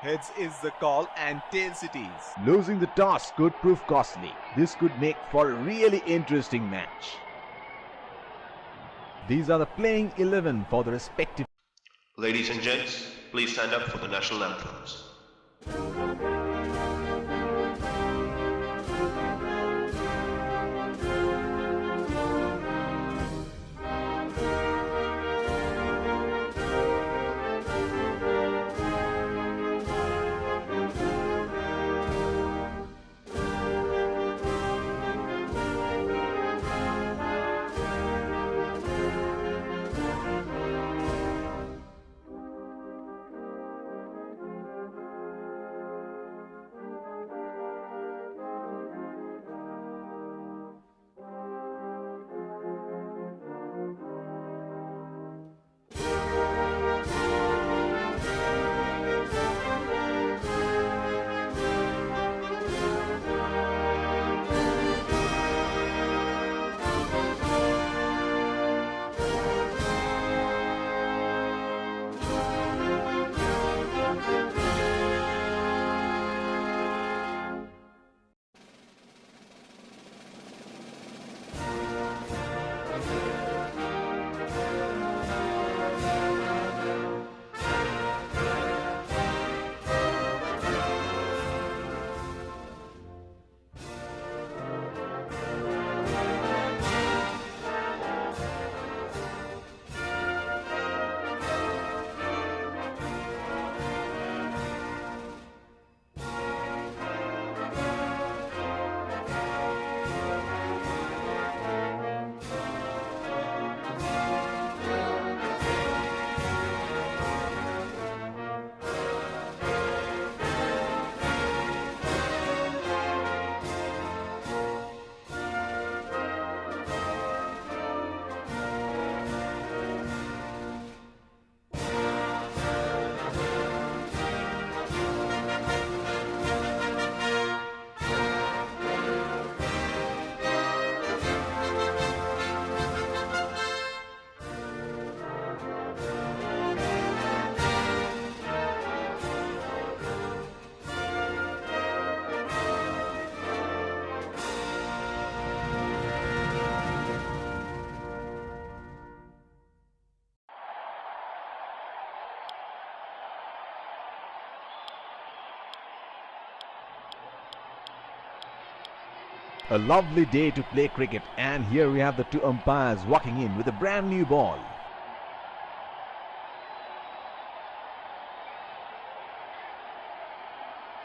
Heads is the call and tails it is. Losing the toss could prove costly. This could make for a really interesting match. These are the playing 11 for the respective. Ladies and gents, please stand up for the national anthems. A lovely day to play cricket, and here we have the two umpires walking in with a brand new ball.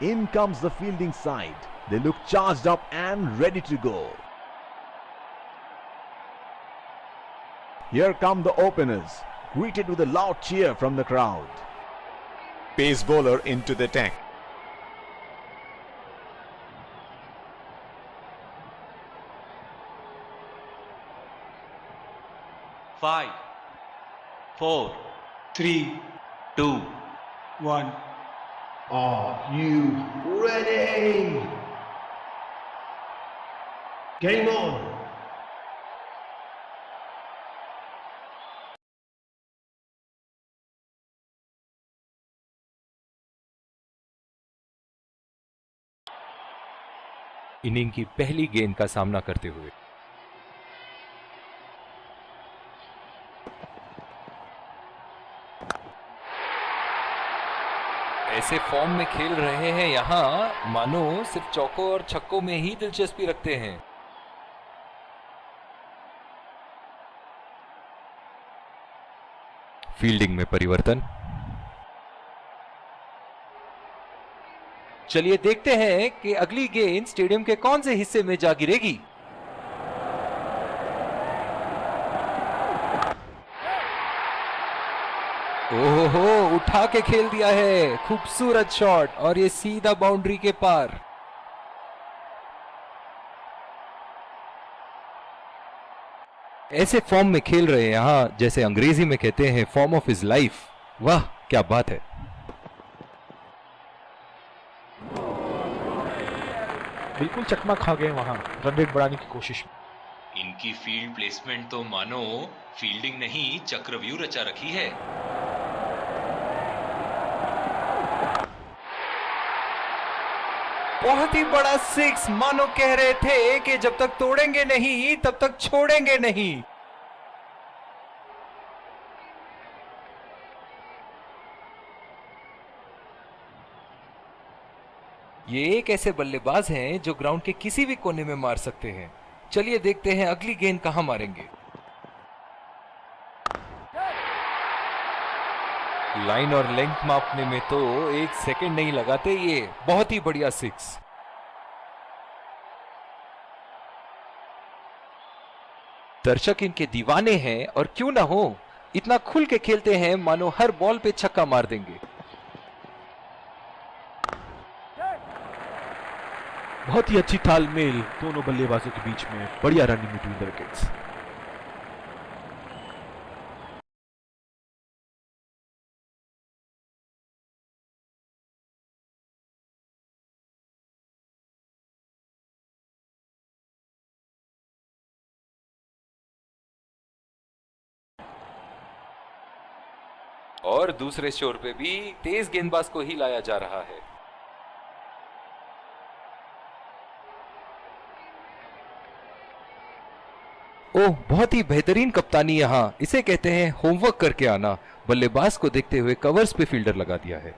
In comes the fielding side. They look charged up and ready to go. Here come the openers, greeted with a loud cheer from the crowd. Pace bowler into the attack. Five, 4, 3, 2, 1. Are you ready? Game on! Inning की पहली गेंद का सामना करते हुए ऐसे form में खेल रहे हैं यहां मानो सिर्फ चौकों और छक्कों में ही दिलचस्पी रखते हैं। फील्डिंग में परिवर्तन। चलिए देखते हैं कि अगली गेंद स्टेडियम के कौन से हिस्से में जा गिरेगी। ओहो, उठा के खेल दिया है, खूबसूरत शॉट और ये सीधा बाउंड्री के पार। ऐसे फॉर्म में खेल रहे हैं यहां जैसे अंग्रेजी में कहते हैं फॉर्म ऑफ हिज लाइफ। वाह क्या बात है। बिल्कुल चकमा खा गए वहां रन रेट बढ़ाने की कोशिश में। इनकी फील्ड प्लेसमेंट तो मानो फील्डिंग नहीं चक्रव्यूह रचा रखी है। बहुत ही बड़ा सिक्स, मानो कह रहे थे कि जब तक तोड़ेंगे नहीं तब तक छोड़ेंगे नहीं। ये एक ऐसे बल्लेबाज हैं जो ग्राउंड के किसी भी कोने में मार सकते हैं। चलिए देखते हैं अगली गेंद कहां मारेंगे। लाइन और लेंथ मापने में तो 1 सेकंड नहीं लगाते ये। बहुत ही बढ़िया सिक्स। दर्शक इनके दीवाने हैं और क्यों ना हो, इतना खुल के खेलते हैं मानो हर बॉल पे छक्का मार देंगे। बहुत ही अच्छी तालमेल दोनों बल्लेबाजों के बीच में, बढ़िया रनिंग बिटवीन द विकेट्स। और दूसरे शोर पे भी तेज गेंदबाज को ही लाया जा रहा है। ओह, बहुत ही बेहतरीन कप्तानी यहां। इसे कहते हैं होमवर्क करके आना। बल्लेबाज को देखते हुए कवर्स पे फील्डर लगा दिया है।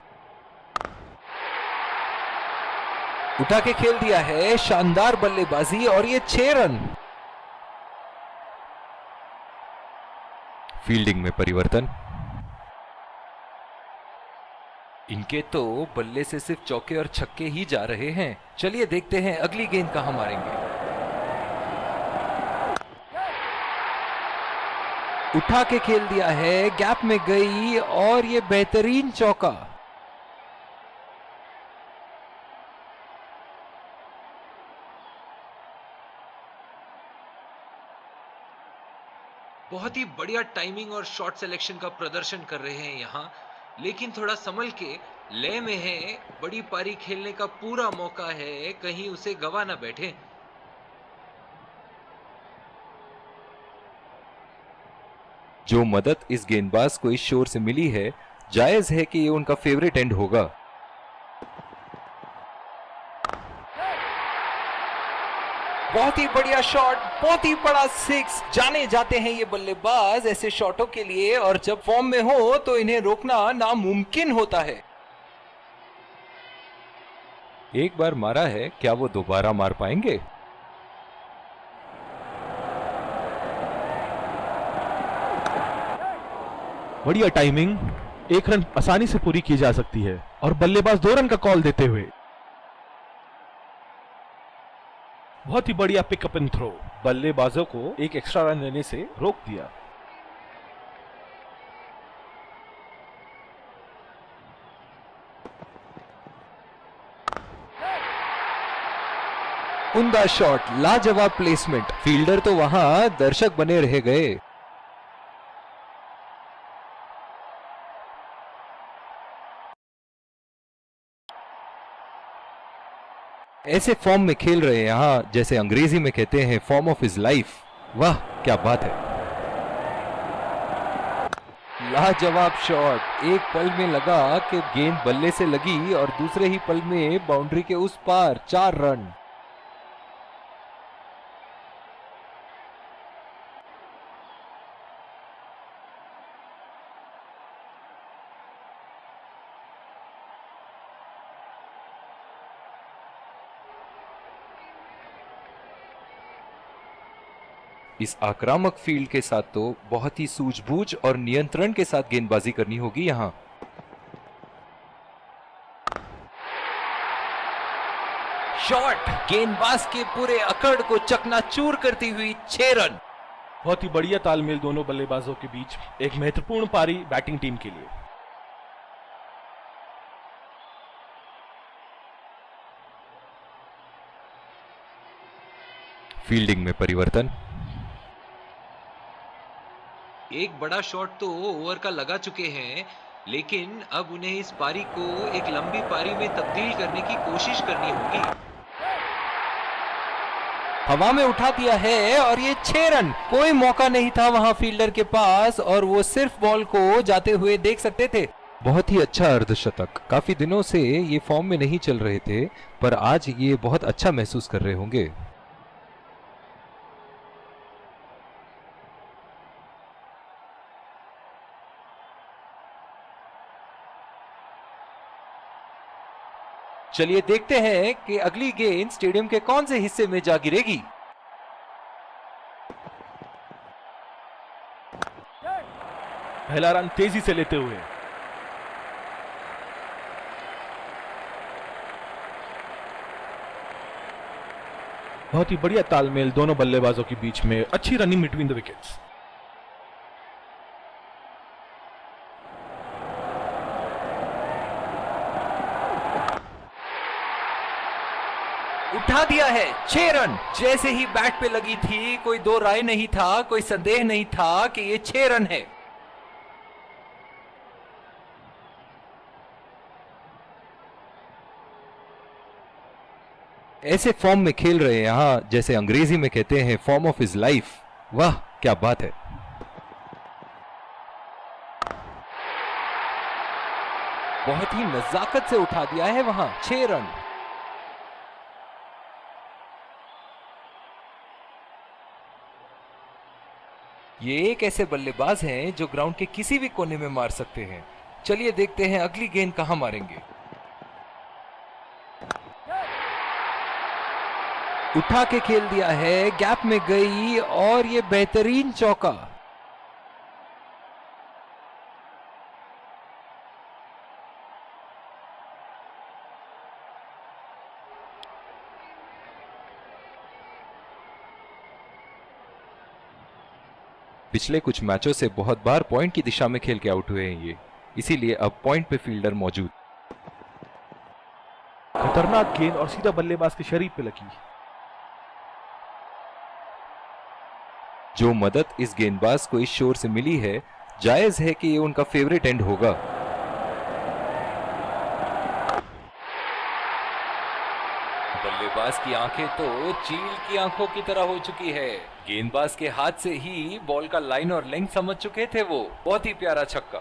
उठा के खेल दिया है, शानदार बल्लेबाजी और ये 6 रन। फील्डिंग में परिवर्तन। इनके तो बल्ले से सिर्फ चौके और छक्के ही जा रहे हैं। चलिए देखते हैं अगली गेंद कहां मारेंगे। उठा के खेल दिया है, गैप में गई और ये बेहतरीन चौका। बहुत ही बढ़िया टाइमिंग और शॉट सिलेक्शन का प्रदर्शन कर रहे हैं यहां, लेकिन थोड़ा संभल के, लय में है। बड़ी पारी खेलने का पूरा मौका है, कहीं उसे गवा ना बैठे। जो मदद इस गेंदबाज को इस शोर से मिली है, जायज है कि ये उनका फेवरेट एंड होगा। बहुत ही बढ़िया शॉट, बहुत ही बड़ा सिक्स। जाने जाते हैं ये बल्लेबाज ऐसे शॉटों के लिए, और जब फॉर्म में हो तो इन्हें रोकना नामुमकिन होता है। एक बार मारा है, क्या वो दोबारा मार पाएंगे? बढ़िया टाइमिंग, 1 रन आसानी से पूरी की जा सकती है और बल्लेबाज 2 रन का कॉल देते हुए बहुत ही बढ़िया पिकअप एंड थ्रो, बल्लेबाजों को एक एक्स्ट्रा रन लेने से रोक दिया। उम्दा शॉट, लाजवाब प्लेसमेंट। फील्डर तो वहां दर्शक बने रह गए। ऐसे फॉर्म में खेल रहे हैं यहां, जैसे अंग्रेजी में कहते हैं फॉर्म ऑफ हिज लाइफ। वाह क्या बात है। लाजवाब शॉट, एक पल में लगा कि गेंद बल्ले से लगी और दूसरे ही पल में बाउंड्री के उस पार 4 रन। इस आक्रामक फील्ड के साथ तो बहुत ही सूझबूझ और नियंत्रण के साथ गेंदबाजी करनी होगी यहां। शॉट, गेंदबाज के पूरे अकड़ को चकनाचूर करती हुई 6 रन। बहुत ही बढ़िया तालमेल दोनों बल्लेबाजों के बीच, एक महत्वपूर्ण पारी बैटिंग टीम के लिए। फील्डिंग में परिवर्तन। एक बड़ा शॉट तो ओवर का लगा चुके हैं, लेकिन अब उन्हें इस पारी को एक लंबी पारी में तब्दील करने की कोशिश करनी होगी। हवा में उठा दिया है और ये 6 रन। कोई मौका नहीं था वहां फील्डर के पास और वो सिर्फ बॉल को जाते हुए देख सकते थे। बहुत ही अच्छा अर्धशतक। काफी दिनों से ये फॉर्म में नहीं चल रहे थे, पर आज ये बहुत अच्छा महसूस कर रहे होंगे। चलिए देखते हैं कि अगली गेंद स्टेडियम के कौन से हिस्से में जा गिरेगी। पहला रन तेजी से लेते हुए बहुत ही बढ़िया तालमेल दोनों बल्लेबाजों के बीच में, अच्छी रनिंग बिटवीन द विकेट्स। उठा दिया है 6 रन। जैसे ही बैट पे लगी थी, कोई दो राय नहीं था, कोई संदेह नहीं था कि ये 6 रन है। ऐसे फॉर्म में खेल रहे हैं यहां, जैसे अंग्रेजी में कहते हैं फॉर्म ऑफ हिज लाइफ। वाह क्या बात है। बहुत ही नजाकत से उठा दिया है वहां 6 रन। ये एक ऐसे बल्लेबाज हैं जो ग्राउंड के किसी भी कोने में मार सकते हैं। चलिए देखते हैं अगली गेंद कहां मारेंगे। उठा के खेल दिया है, गैप में गई और ये बेहतरीन चौका। पिछले कुछ मैचों से बहुत बार पॉइंट की दिशा में खेल के आउट हुए हैं ये, इसीलिए अब पॉइंट पे फील्डर मौजूद। खतरनाक गेंद और सीधा बल्लेबाज के शरीर पे लगी। जो मदद इस गेंदबाज को इस शोर से मिली है, जायज है कि ये उनका फेवरेट एंड होगा। बल्लेबाज की आंखें तो चील की आंखों की तरह हो चुकी है। गेंदबाज के हाथ से ही बॉल का लाइन और लेंथ समझ चुके थे वो। बहुत ही प्यारा छक्का।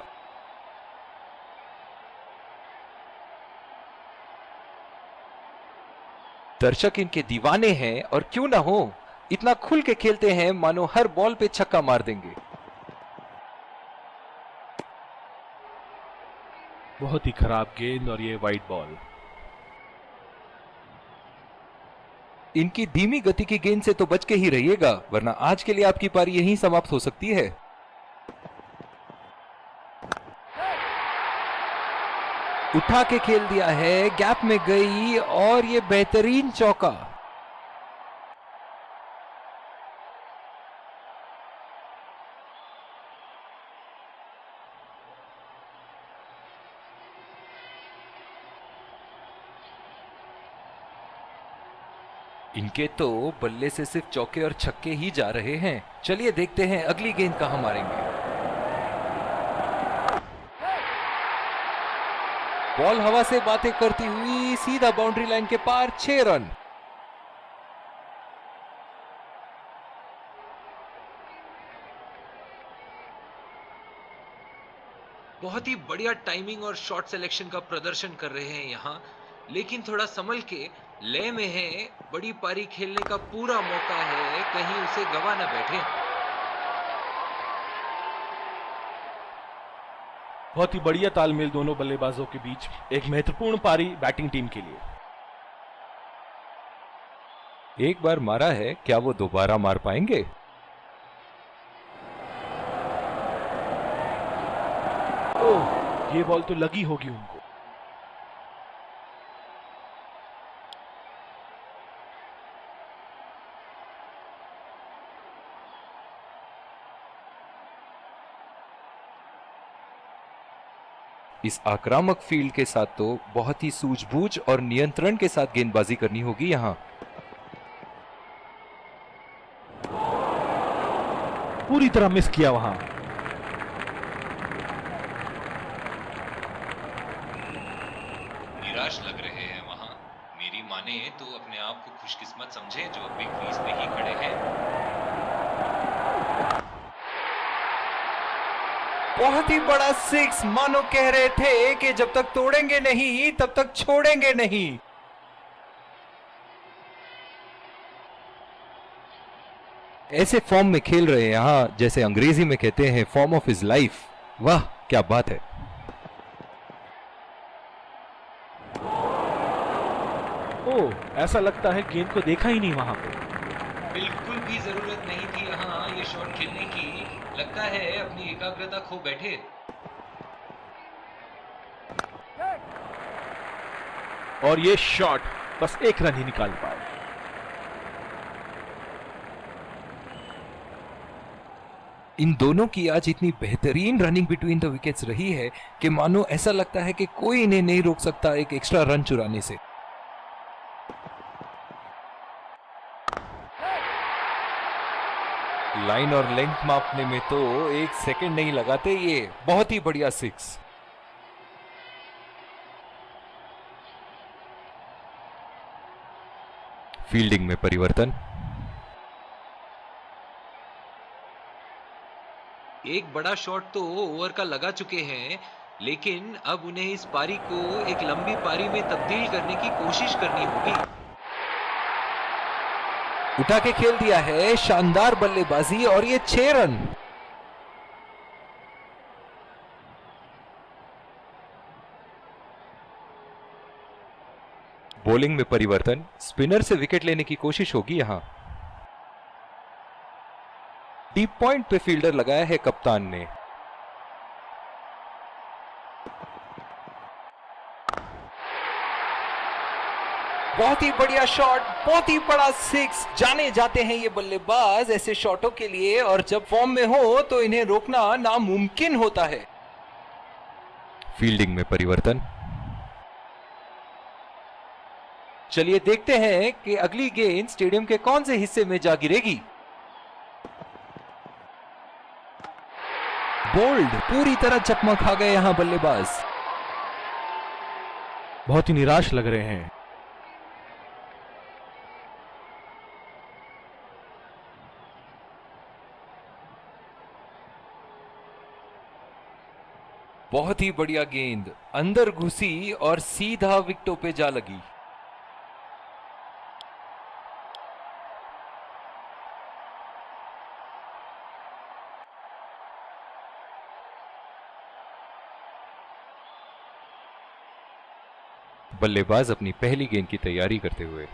दर्शक इनके दीवाने हैं, और क्यों ना हो, इतना खुल के खेलते हैं मानो हर बॉल पे छक्का मार देंगे। बहुत ही खराब गेंद और ये वाइड बॉल। इनकी धीमी गति की गेंद से तो बच के ही रहिएगा, वरना आज के लिए आपकी पारी यहीं समाप्त हो सकती है। उठा के खेल दिया है, गैप में गई और ये बेहतरीन चौका। इनके तो बल्ले से सिर्फ चौके और छक्के ही जा रहे हैं। चलिए देखते हैं अगली गेंद कहां मारेंगे। बॉल हवा से बातें करती हुई सीधा बाउंड्री लाइन के पार, 6 रन। बहुत ही बढ़िया टाइमिंग और शॉट सिलेक्शन का प्रदर्शन कर रहे हैं यहाँ, लेकिन थोड़ा संभल के, लय में है। बड़ी पारी खेलने का पूरा मौका है, कहीं उसे गवा ना बैठे। बहुत ही बढ़िया तालमेल दोनों बल्लेबाजों के बीच, एक महत्वपूर्ण पारी बैटिंग टीम के लिए। एक बार मारा है, क्या वो दोबारा मार पाएंगे? ओह, ये बॉल तो लगी होगी उनको। इस आक्रामक फील्ड के साथ तो बहुत ही सूझबूझ और नियंत्रण के साथ गेंदबाजी करनी होगी यहां। पूरी तरह मिस किया वहां। निराश लग रहे हैं वहां। मेरी माने तो अपने आप को खुशकिस्मत समझे जो अभी क्रीज पे ही खड़े हैं। बहुत ही बड़ा सिक्स, मानो कह रहे थे कि जब तक तोड़ेंगे नहीं तब तक छोड़ेंगे नहीं। ऐसे फॉर्म में खेल रहे हैं यहाँ, जैसे अंग्रेजी में कहते हैं फॉर्म ऑफ हिज लाइफ। वाह क्या बात है। ओह, ऐसा लगता है गेंद को देखा ही नहीं वहां पे। बिल्कुल भी जरूरत नहीं थी यहाँ ये शॉट खेलने की, लगता है अपनी एकाग्रता खो बैठे। और ये शॉट बस एक रन ही निकाल पाए। इन दोनों की आज इतनी बेहतरीन रनिंग बिटवीन द विकेट्स रही है कि मानो ऐसा लगता है कि कोई इन्हें नहीं रोक सकता एक एक्स्ट्रा रन चुराने से। लाइन और लेंथ मापने में तो एक सेकंड नहीं लगाते ये। बहुत ही बढ़िया सिक्स। फील्डिंग में परिवर्तन। एक बड़ा शॉट तो ओवर का लगा चुके हैं, लेकिन अब उन्हें इस पारी को एक लंबी पारी में तब्दील करने की कोशिश करनी होगी। उठा के खेल दिया है, शानदार बल्लेबाजी, और ये 6 रन। बॉलिंग में परिवर्तन। स्पिनर से विकेट लेने की कोशिश होगी यहां। डीप पॉइंट पे फील्डर लगाया है कप्तान ने। बहुत ही बढ़िया शॉट, बहुत ही बड़ा सिक्स। जाने जाते हैं ये बल्लेबाज ऐसे शॉटों के लिए, और जब फॉर्म में हो तो इन्हें रोकना नामुमकिन होता है। फील्डिंग में परिवर्तन। चलिए देखते हैं कि अगली गेंद स्टेडियम के कौन से हिस्से में जा गिरेगी। बोल्ड, पूरी तरह चकमा खा गए यहां बल्लेबाज। बहुत ही निराश लग रहे हैं। बहुत ही बढ़िया गेंद अंदर घुसी और सीधा विकेटों पे जा लगी। बल्लेबाज अपनी पहली गेंद की तैयारी करते हुए।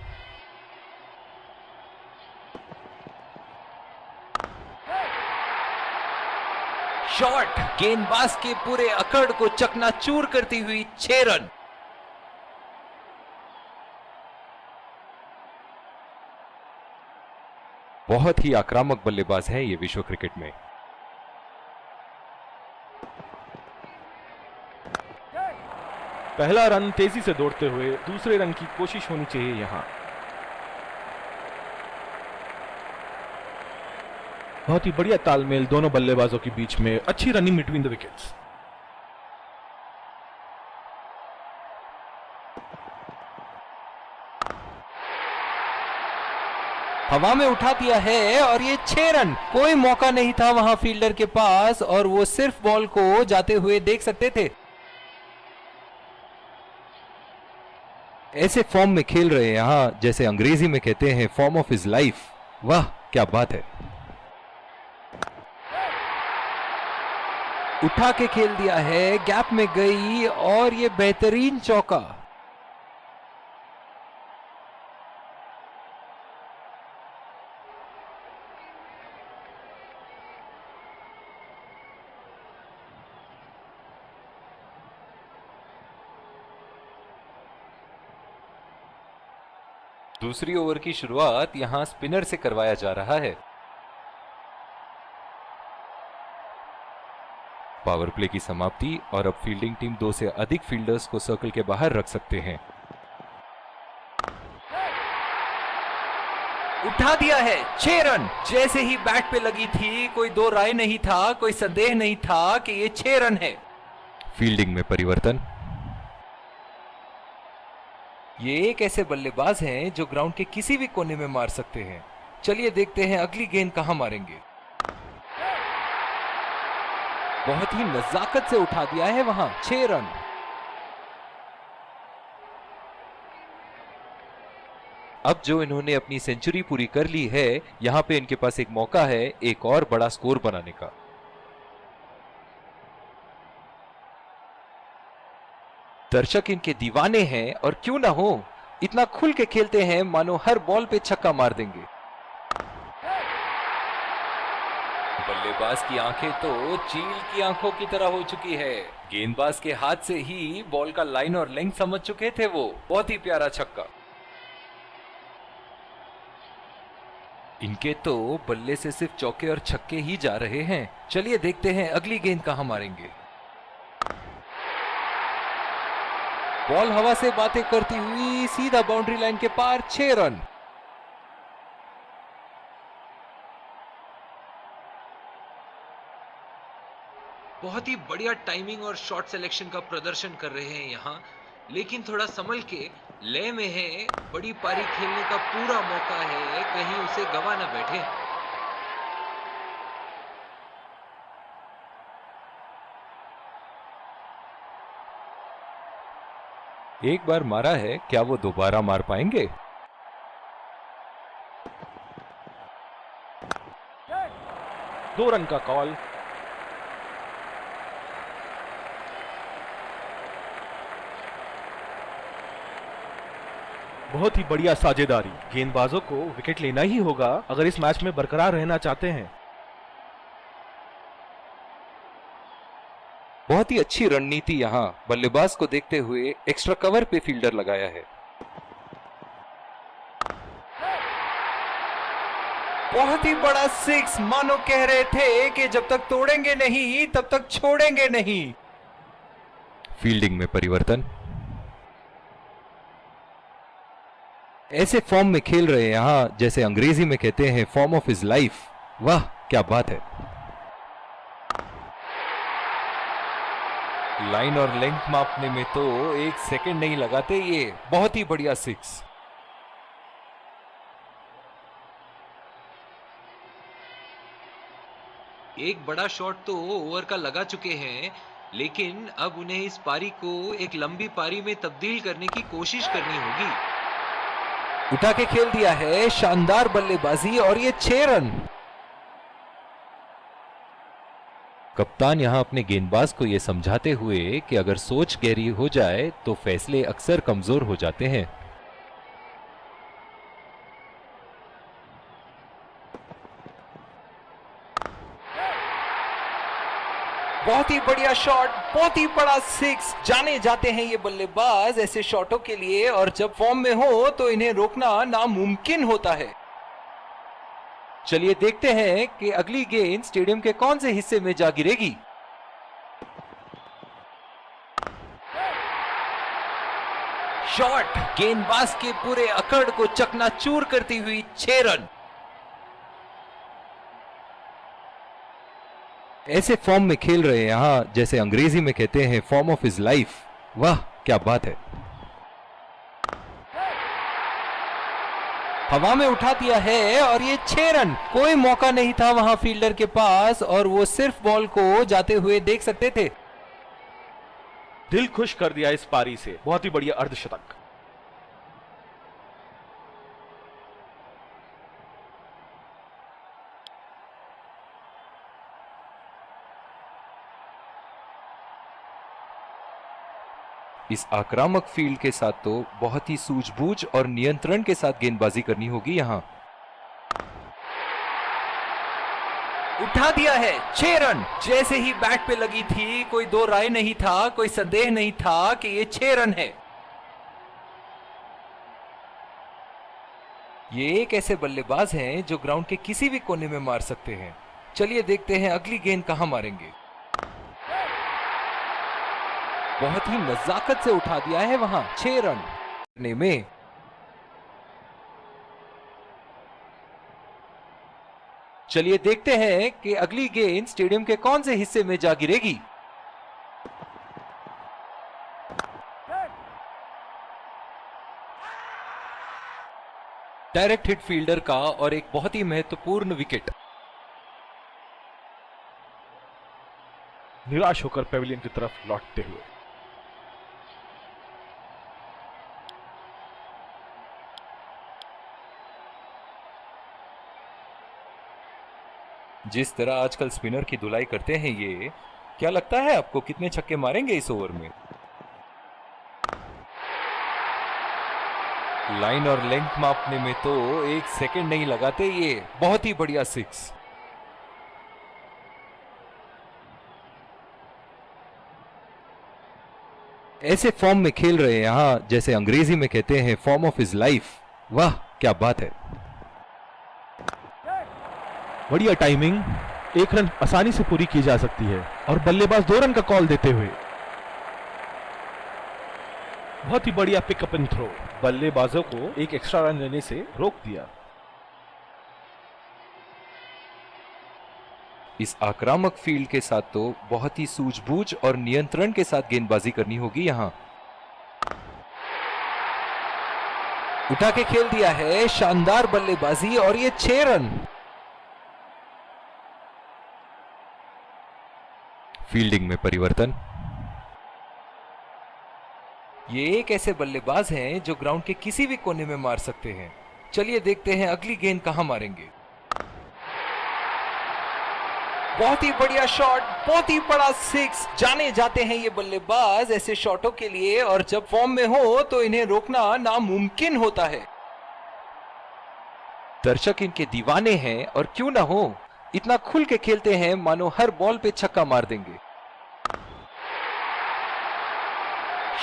शॉट, गेंदबाज के पूरे अकड़ को चकनाचूर करती हुई 6 रन। बहुत ही आक्रामक बल्लेबाज है ये विश्व क्रिकेट में। पहला रन तेजी से दौड़ते हुए दूसरे रन की कोशिश होनी चाहिए यहां। बहुत ही बढ़िया तालमेल दोनों बल्लेबाजों के बीच में, अच्छी रनिंग बिटवीन द विकेट्स। हवा में उठा दिया है और ये 6 रन। कोई मौका नहीं था वहां फील्डर के पास, और वो सिर्फ बॉल को जाते हुए देख सकते थे। ऐसे फॉर्म में खेल रहे हैं यहां, जैसे अंग्रेजी में कहते हैं फॉर्म ऑफ हिज लाइफ। वाह क्या बात है। उठा के खेल दिया है, गैप में गई, और ये बेहतरीन चौका। दूसरी ओवर की शुरुआत यहां स्पिनर से करवाया जा रहा है। पावर प्ले की समाप्ति, और अब फील्डिंग टीम 2 से अधिक फील्डर्स को सर्कल के बाहर रख सकते हैं। उठा दिया है, 6 रन। जैसे ही बैट पे लगी थी, कोई दो राय नहीं था, कोई संदेह नहीं था कि ये 6 रन है। फील्डिंग में परिवर्तन। ये एक ऐसे बल्लेबाज हैं जो ग्राउंड के किसी भी कोने में मार सकते हैं। चलिए देखते हैं अगली गेंद कहां मारेंगे। बहुत ही नजाकत से उठा दिया है वहां, 6 रन। अब जो इन्होंने अपनी सेंचुरी पूरी कर ली है, यहां पे इनके पास एक मौका है एक और बड़ा स्कोर बनाने का। दर्शक इनके दीवाने हैं और क्यों ना हो, इतना खुल के खेलते हैं मानो हर बॉल पे छक्का मार देंगे। बल्लेबाज की आंखें तो चील की आंखों की तरह हो चुकी है। गेंदबाज के हाथ से ही बॉल का लाइन और लेंथ समझ चुके थे वो। बहुत ही प्यारा छक्का। इनके तो बल्ले से सिर्फ चौके और छक्के ही जा रहे हैं। चलिए देखते हैं अगली गेंद कहां मारेंगे। बॉल हवा से बातें करती हुई सीधा बाउंड्री लाइन के पार, 6 रन। बहुत ही बढ़िया टाइमिंग और शॉट सिलेक्शन का प्रदर्शन कर रहे हैं यहाँ, लेकिन थोड़ा संभल के लय में है। बड़ी पारी खेलने का पूरा मौका है, कहीं उसे गवा न बैठे। एक बार मारा है, क्या वो दोबारा मार पाएंगे? दो रन का कॉल। बहुत ही बढ़िया साझेदारी। गेंदबाजों को विकेट लेना ही होगा अगर इस मैच में बरकरार रहना चाहते हैं। बहुत ही अच्छी रणनीति यहां बल्लेबाज को देखते हुए एक्स्ट्रा कवर पे फील्डर लगाया है। बहुत ही बड़ा 6, मानो कह रहे थे कि जब तक तोड़ेंगे नहीं तब तक छोड़ेंगे नहीं। फील्डिंग में परिवर्तन। ऐसे फॉर्म में खेल रहे हैं यहां जैसे अंग्रेजी में कहते हैं फॉर्म ऑफ हिज लाइफ। वाह क्या बात है। लाइन और लेंथ मापने में तो 1 सेकंड नहीं लगाते ये। बहुत ही बढ़िया 6। एक बड़ा शॉट तो ओवर का लगा चुके हैं, लेकिन अब उन्हें इस पारी को एक लंबी पारी में तब्दील करने की कोशिश करनी होगी। उठा के खेल दिया है, शानदार बल्लेबाजी और ये 6 रन। कप्तान यहां अपने गेंदबाज को यह समझाते हुए कि अगर सोच गहरी हो जाए तो फैसले अक्सर कमजोर हो जाते हैं। बहुत ही बढ़िया शॉट, बहुत ही बड़ा 6। जाने जाते हैं ये बल्लेबाज ऐसे शॉटों के लिए, और जब फॉर्म में हो तो इन्हें रोकना नामुमकिन होता है। चलिए देखते हैं कि अगली गेंद स्टेडियम के कौन से हिस्से में जा गिरेगी। शॉट गेंदबाज के पूरे अकड़ को चकनाचूर करती हुई 6 रन। ऐसे फॉर्म में खेल रहे हैं यहां जैसे अंग्रेजी में कहते हैं फॉर्म ऑफ हिज लाइफ। वाह क्या बात है। हवा में उठा दिया है और ये 6 रन। कोई मौका नहीं था वहां फील्डर के पास और वो सिर्फ बॉल को जाते हुए देख सकते थे। दिल खुश कर दिया इस पारी से। बहुत ही बढ़िया अर्धशतक। इस आक्रामक फील्ड के साथ तो बहुत ही सूझबूझ और नियंत्रण के साथ गेंदबाजी करनी होगी यहां। उठा दिया है, 6 रन। जैसे ही बैट पे लगी थी कोई दो राय नहीं था, कोई संदेह नहीं था कि ये 6 रन है। ये एक ऐसे बल्लेबाज हैं जो ग्राउंड के किसी भी कोने में मार सकते हैं। चलिए देखते हैं अगली गेंद कहां मारेंगे। बहुत ही नजाकत से उठा दिया है वहां, 6 रन में। चलिए देखते हैं कि अगली गेंद स्टेडियम के कौन से हिस्से में जा गिरेगी। डायरेक्ट हिट फील्डर का और एक बहुत ही महत्वपूर्ण विकेट। निराश होकर पेविलियन की तरफ लौटते हुए। जिस तरह आजकल स्पिनर की धुलाई करते हैं ये, क्या लगता है आपको कितने छक्के मारेंगे इस ओवर में? लाइन और लेंथ मापने में तो 1 सेकंड नहीं लगाते ये। बहुत ही बढ़िया 6। ऐसे फॉर्म में खेल रहे हैं यहां, जैसे अंग्रेजी में कहते हैं फॉर्म ऑफ हिज लाइफ। वाह क्या बात है। बढ़िया टाइमिंग, 1 रन आसानी से पूरी की जा सकती है और बल्लेबाज 2 रन का कॉल देते हुए। बहुत ही बढ़िया पिकअप एंड थ्रो, बल्लेबाजों को एक एक्स्ट्रा रन लेने से रोक दिया। इस आक्रामक फील्ड के साथ तो बहुत ही सूझबूझ और नियंत्रण के साथ गेंदबाजी करनी होगी यहां। उठा के खेल दिया है, शानदार बल्लेबाजी और ये 6 रन। फील्डिंग में परिवर्तन। ये एक ऐसे बल्लेबाज हैं जो ग्राउंड के किसी भी कोने में मार सकते हैं। चलिए देखते हैं अगली गेंद कहां मारेंगे। बहुत ही बढ़िया शॉट, बहुत ही बड़ा 6। जाने जाते हैं ये बल्लेबाज ऐसे शॉटों के लिए, और जब फॉर्म में हो तो इन्हें रोकना नामुमकिन होता है। दर्शक इनके दीवाने हैं, और क्यों ना हो, इतना खुल के खेलते हैं मानो हर बॉल पे छक्का मार देंगे।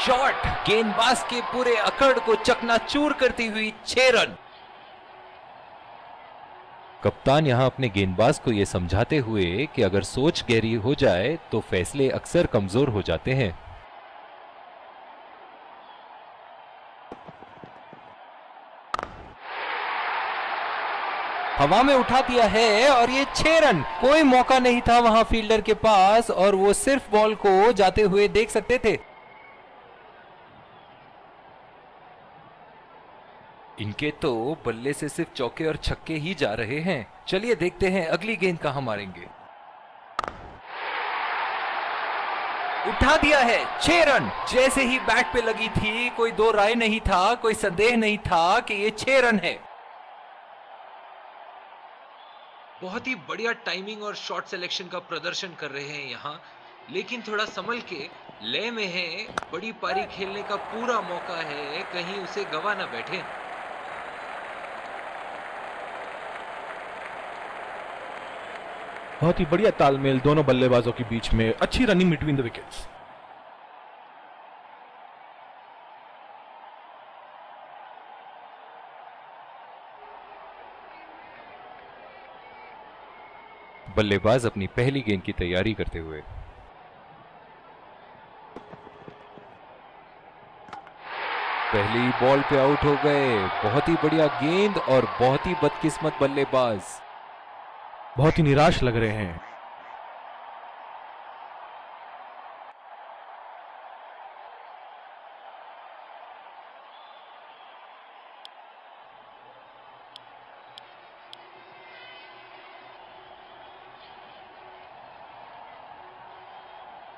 शॉट गेंदबाज के पूरे अकड़ को चकनाचूर करती हुई 6 रन। कप्तान यहां अपने गेंदबाज को यह समझाते हुए कि अगर सोच गहरी हो जाए तो फैसले अक्सर कमजोर हो जाते हैं। हवा में उठा दिया है और ये 6 रन। कोई मौका नहीं था वहां फील्डर के पास, और वो सिर्फ बॉल को जाते हुए देख सकते थे। इनके तो बल्ले से सिर्फ चौके और छक्के ही जा रहे हैं। चलिए देखते हैं अगली गेंद कहां मारेंगे। उठा दिया है, 6 रन। जैसे ही बैट पे लगी थी, कोई दो राय नहीं था, कोई संदेह नहीं था कि ये 6 रन है। बहुत ही बढ़िया टाइमिंग और शॉट सिलेक्शन का प्रदर्शन कर रहे हैं यहाँ, लेकिन थोड़ा संभल के लय में है। बड़ी पारी खेलने का पूरा मौका है, कहीं उसे गवा ना बैठे। बहुत ही बढ़िया तालमेल दोनों बल्लेबाजों के बीच में, अच्छी रनिंग बिटवीन द विकेट्स। बल्लेबाज अपनी पहली गेंद की तैयारी करते हुए। पहली बॉल पे आउट हो गए। बहुत ही बढ़िया गेंद और बहुत ही बदकिस्मत बल्लेबाज। बहुत ही निराश लग रहे हैं।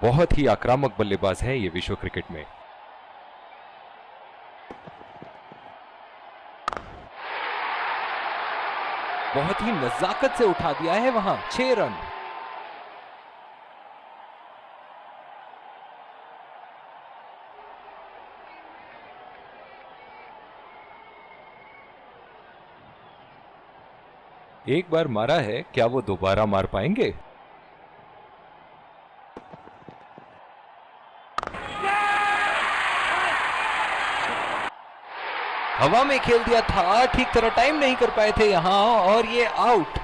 बहुत ही आक्रामक बल्लेबाज है ये विश्व क्रिकेट में। बहुत ही नजाकत से उठा दिया है वहां, 6 रन। एक बार मारा है, क्या वो दोबारा मार पाएंगे? हवा में खेल दिया था, ठीक तरह टाइम नहीं कर पाए थे यहां, और ये आउट।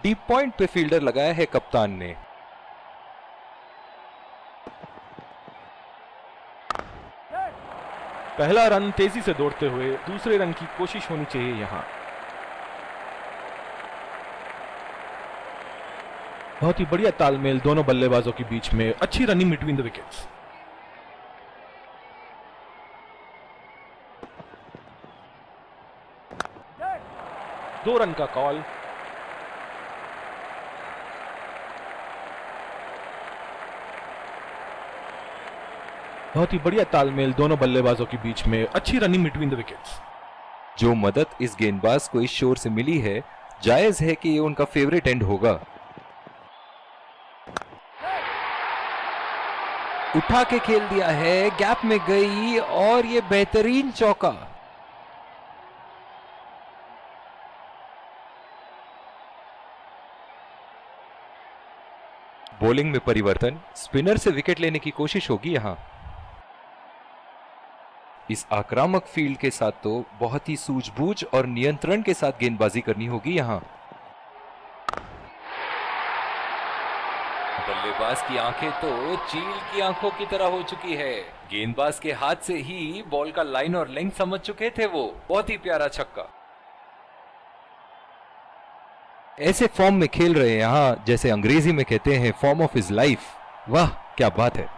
डीप पॉइंट पे फील्डर लगाया है कप्तान ने। पहला रन तेजी से दौड़ते हुए, दूसरे रन की कोशिश होनी चाहिए यहां। बहुत ही बढ़िया तालमेल दोनों बल्लेबाजों के बीच में, अच्छी running between the wickets. 2 run का कॉल। बहुत ही बढ़िया तालमेल दोनों बल्लेबाजों के बीच में, अच्छी रनिंग बिटवीन द विकेट्स। जो मदद इस गेंदबाज को इस शोर से मिली है, जायज है कि ये उनका फेवरेट एंड होगा। उठा के खेल दिया है, गैप में गई और ये बेहतरीन चौका। बॉलिंग में परिवर्तन, स्पिनर से विकेट लेने की कोशिश होगी यहां। इस आक्रामक फील्ड के साथ तो बहुत ही सूझबूझ और नियंत्रण के साथ गेंदबाजी करनी होगी यहां। बल्लेबाज की आंखें तो चील की आंखों की तरह हो चुकी है। गेंदबाज के हाथ से ही बॉल का लाइन और लेंथ समझ चुके थे वो। बहुत ही प्यारा छक्का। ऐसे फॉर्म में खेल रहे हैं यहां, जैसे अंग्रेजी में कहते हैं फॉर्म ऑफ हिज लाइफ। वाह क्या बात है।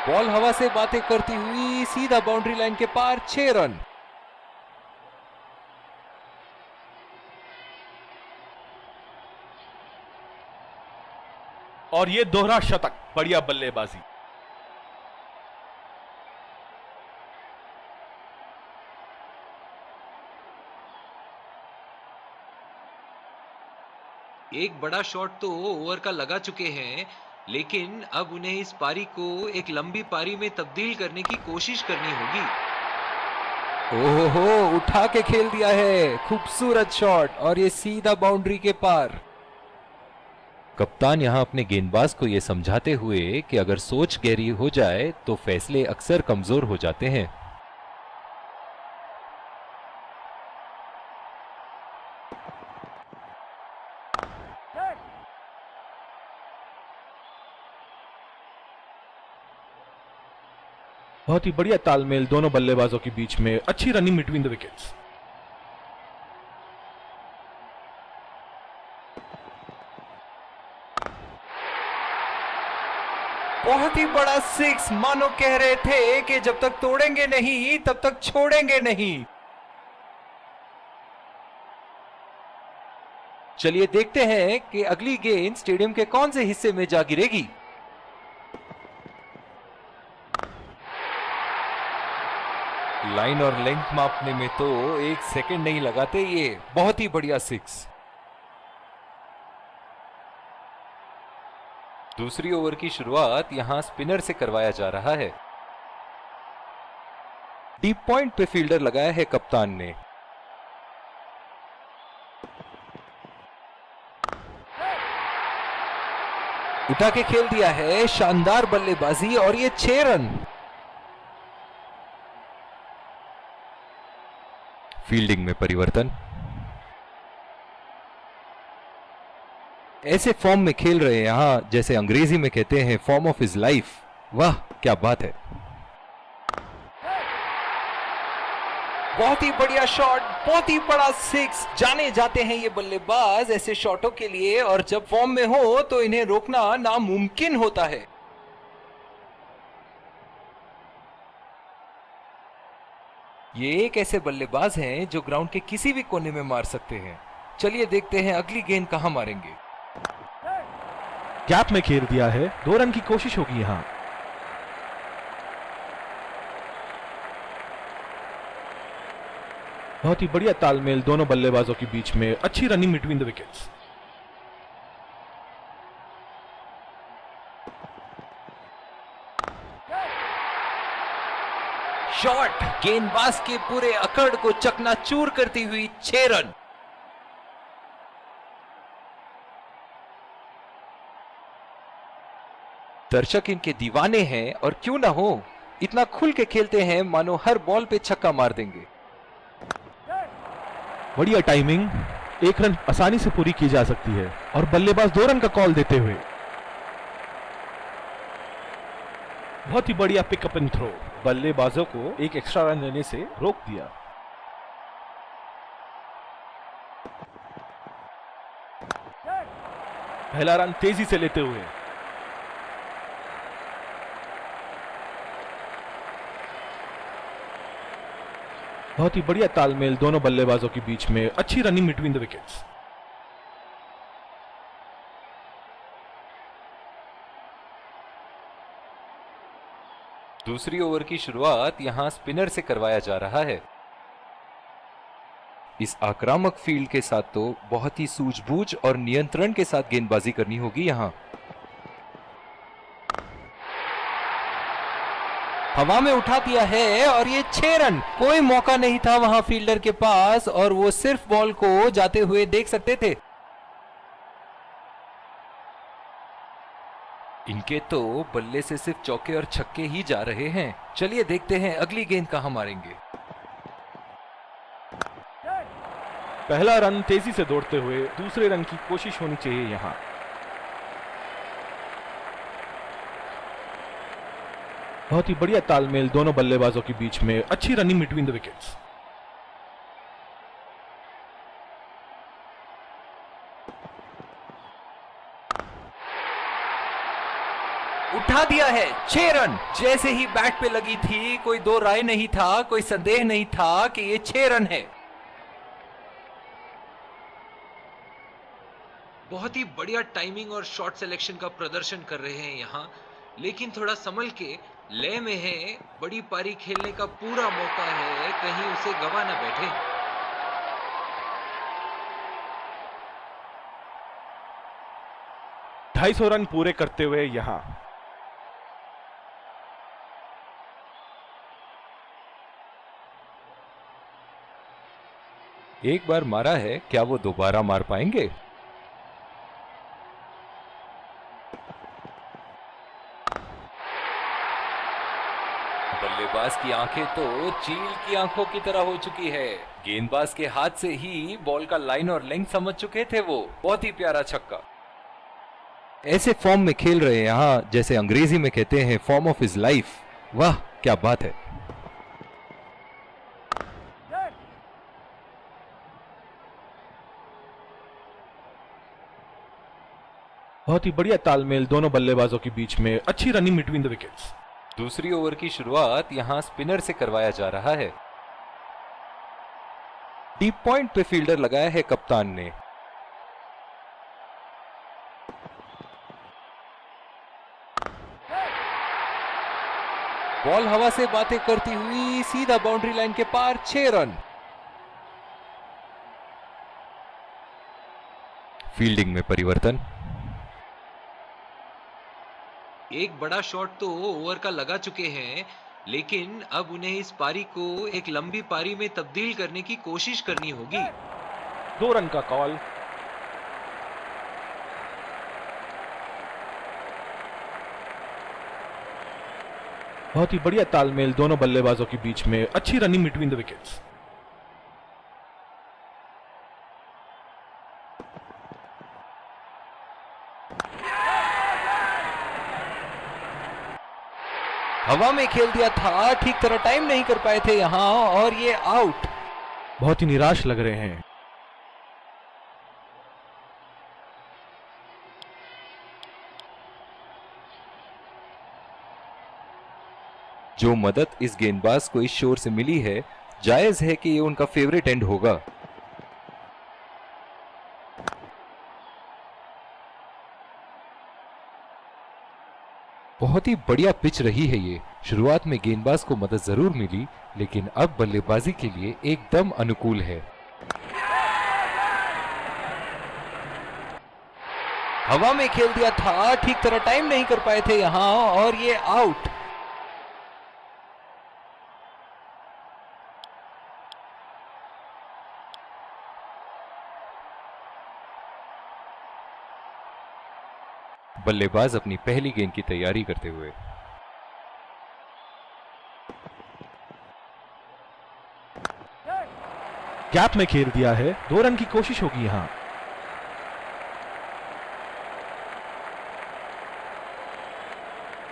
बॉल हवा से बातें करती हुई सीधा बाउंड्री लाइन के पार, 6 रन। और ये दोहरा शतक, बढ़िया बल्लेबाजी। एक बड़ा शॉट तो ओवर का लगा चुके हैं, लेकिन अब उन्हें इस पारी को एक लंबी पारी में तब्दील करने की कोशिश करनी होगी। ओहो, उठा के खेल दिया है, खूबसूरत शॉट और ये सीधा बाउंड्री के पार। कप्तान यहां अपने गेंदबाज को यह समझाते हुए कि अगर सोच गहरी हो जाए तो फैसले अक्सर कमजोर हो जाते हैं। बहुत ही बढ़िया तालमेल दोनों बल्लेबाजों के बीच में, अच्छी रनिंग बिटवीन द विकेट्स। बहुत ही बड़ा 6, मानो कह रहे थे कि जब तक तोड़ेंगे नहीं तब तक छोड़ेंगे नहीं। चलिए देखते हैं कि अगली गेंद स्टेडियम के कौन से हिस्से में जा गिरेगी। लाइन और लेंथ मापने में तो 1 सेकंड नहीं लगाते ये। बहुत ही बढ़िया 6। दूसरी ओवर की शुरुआत यहां स्पिनर से करवाया जा रहा है। डीप पॉइंट पे फील्डर लगाया है कप्तान ने। उठा के खेल दिया है, शानदार बल्लेबाजी और ये 6 रन। फील्डिंग में परिवर्तन, ऐसे फॉर्म में खेल रहे हैं यहां, जैसे अंग्रेजी में कहते हैं फॉर्म ऑफ हिज लाइफ। वाह क्या बात है। बहुत ही बढ़िया शॉट, बहुत ही बड़ा 6। जाने जाते हैं ये बल्लेबाज ऐसे शॉटों के लिए, और जब फॉर्म में हो तो इन्हें रोकना नामुमकिन होता है। ये एक ऐसे बल्लेबाज हैं जो ग्राउंड के किसी भी कोने में मार सकते हैं। चलिए देखते हैं अगली गेंद कहां मारेंगे। गैप में खेल दिया है, 2 रन की कोशिश होगी यहां। बहुत ही बढ़िया तालमेल दोनों बल्लेबाजों के बीच में, अच्छी running between the wickets. Shot गेंदबाज के पूरे अकड़ को चकनाचूर करती हुई 6 रन। दर्शक इनके दीवाने हैं, और क्यों ना हो, इतना खुल के खेलते हैं मानो हर बॉल पे छक्का मार देंगे। बढ़िया टाइमिंग, 1 रन आसानी से पूरी की जा सकती है, और बल्लेबाज 2 रन का कॉल देते हुए। बहुत ही बढ़िया पिकअप एंड थ्रो, बल्लेबाजों को एक एक्स्ट्रा रन लेने से रोक दिया। पहला रन तेजी से लेते हुए। बहुत ही बढ़िया तालमेल दोनों बल्लेबाजों के बीच में, अच्छी रनिंग बिटवीन द विकेट्स। दूसरी ओवर की शुरुआत यहां स्पिनर से करवाया जा रहा है। इस आक्रामक फील्ड के साथ तो बहुत ही सूझबूझ और नियंत्रण के साथ गेंदबाजी करनी होगी यहां। हवा में उठा दिया है और ये 6 रन। कोई मौका नहीं था वहां फील्डर के पास और वो सिर्फ बॉल को जाते हुए देख सकते थे। इनके तो बल्ले से सिर्फ चौके और छक्के ही जा रहे हैं। चलिए देखते हैं अगली गेंद कहां मारेंगे। पहला रन तेजी से दौड़ते हुए, दूसरे रन की कोशिश होनी चाहिए यहां। बहुत ही बढ़िया तालमेल दोनों बल्लेबाजों के बीच में, अच्छी रनिंग बिटवीन द विकेट्स। उठा दिया है 6 रन। जैसे ही बैट पे लगी थी कोई दो राय नहीं था, कोई संदेह नहीं था कि ये 6 रन है। बहुत ही बढ़िया टाइमिंग और शॉट सिलेक्शन का प्रदर्शन कर रहे हैं यहाँ, लेकिन थोड़ा संभल के लय में है। बड़ी पारी खेलने का पूरा मौका है, कहीं उसे गवा ना बैठे। 250 रन पूरे करते हुए यहां। एक बार मारा है, क्या वो दोबारा मार पाएंगे? बल्लेबाज की आंखें तो चील की आंखों की तरह हो चुकी है। गेंदबाज के हाथ से ही बॉल का लाइन और लेंथ समझ चुके थे वो। बहुत ही प्यारा छक्का। ऐसे फॉर्म में खेल रहे हैं यहां, जैसे अंग्रेजी में कहते हैं फॉर्म ऑफ हिज लाइफ। वाह क्या बात है। बहुत ही बढ़िया तालमेल दोनों बल्लेबाजों के बीच में, अच्छी रनिंग बिटवीन द विकेट्स। दूसरी ओवर की शुरुआत यहां स्पिनर से करवाया जा रहा है। डीप पॉइंट पे फील्डर लगाया है कप्तान ने। बॉल हवा से बातें करती हुई सीधा बाउंड्री लाइन के पार, 6 रन। फील्डिंग में परिवर्तन। एक बड़ा शॉट तो ओवर का लगा चुके हैं, लेकिन अब उन्हें इस पारी को एक लंबी पारी में तब्दील करने की कोशिश करनी होगी। 2 रन का कॉल। बहुत ही बढ़िया तालमेल दोनों बल्लेबाजों के बीच में, अच्छी रनिंग बिटवीन द विकेट्स। हवा में खेल दिया था, ठीक तरह टाइम नहीं कर पाए थे यहां और ये आउट। बहुत ही निराश लग रहे हैं। जो मदद इस गेंदबाज को इस शोर से मिली है, जायज है कि ये उनका फेवरेट एंड होगा। बहुत ही बढ़िया पिच रही है ये। शुरुआत में गेंदबाज को मदद जरूर मिली, लेकिन अब बल्लेबाजी के लिए एकदम अनुकूल है। हवा में खेल दिया था, ठीक तरह टाइम नहीं कर पाए थे यहां और ये आउट। बल्लेबाज अपनी पहली गेंद की तैयारी करते हुए। गैप में खेल दिया है, 2 रन की कोशिश होगी यहां।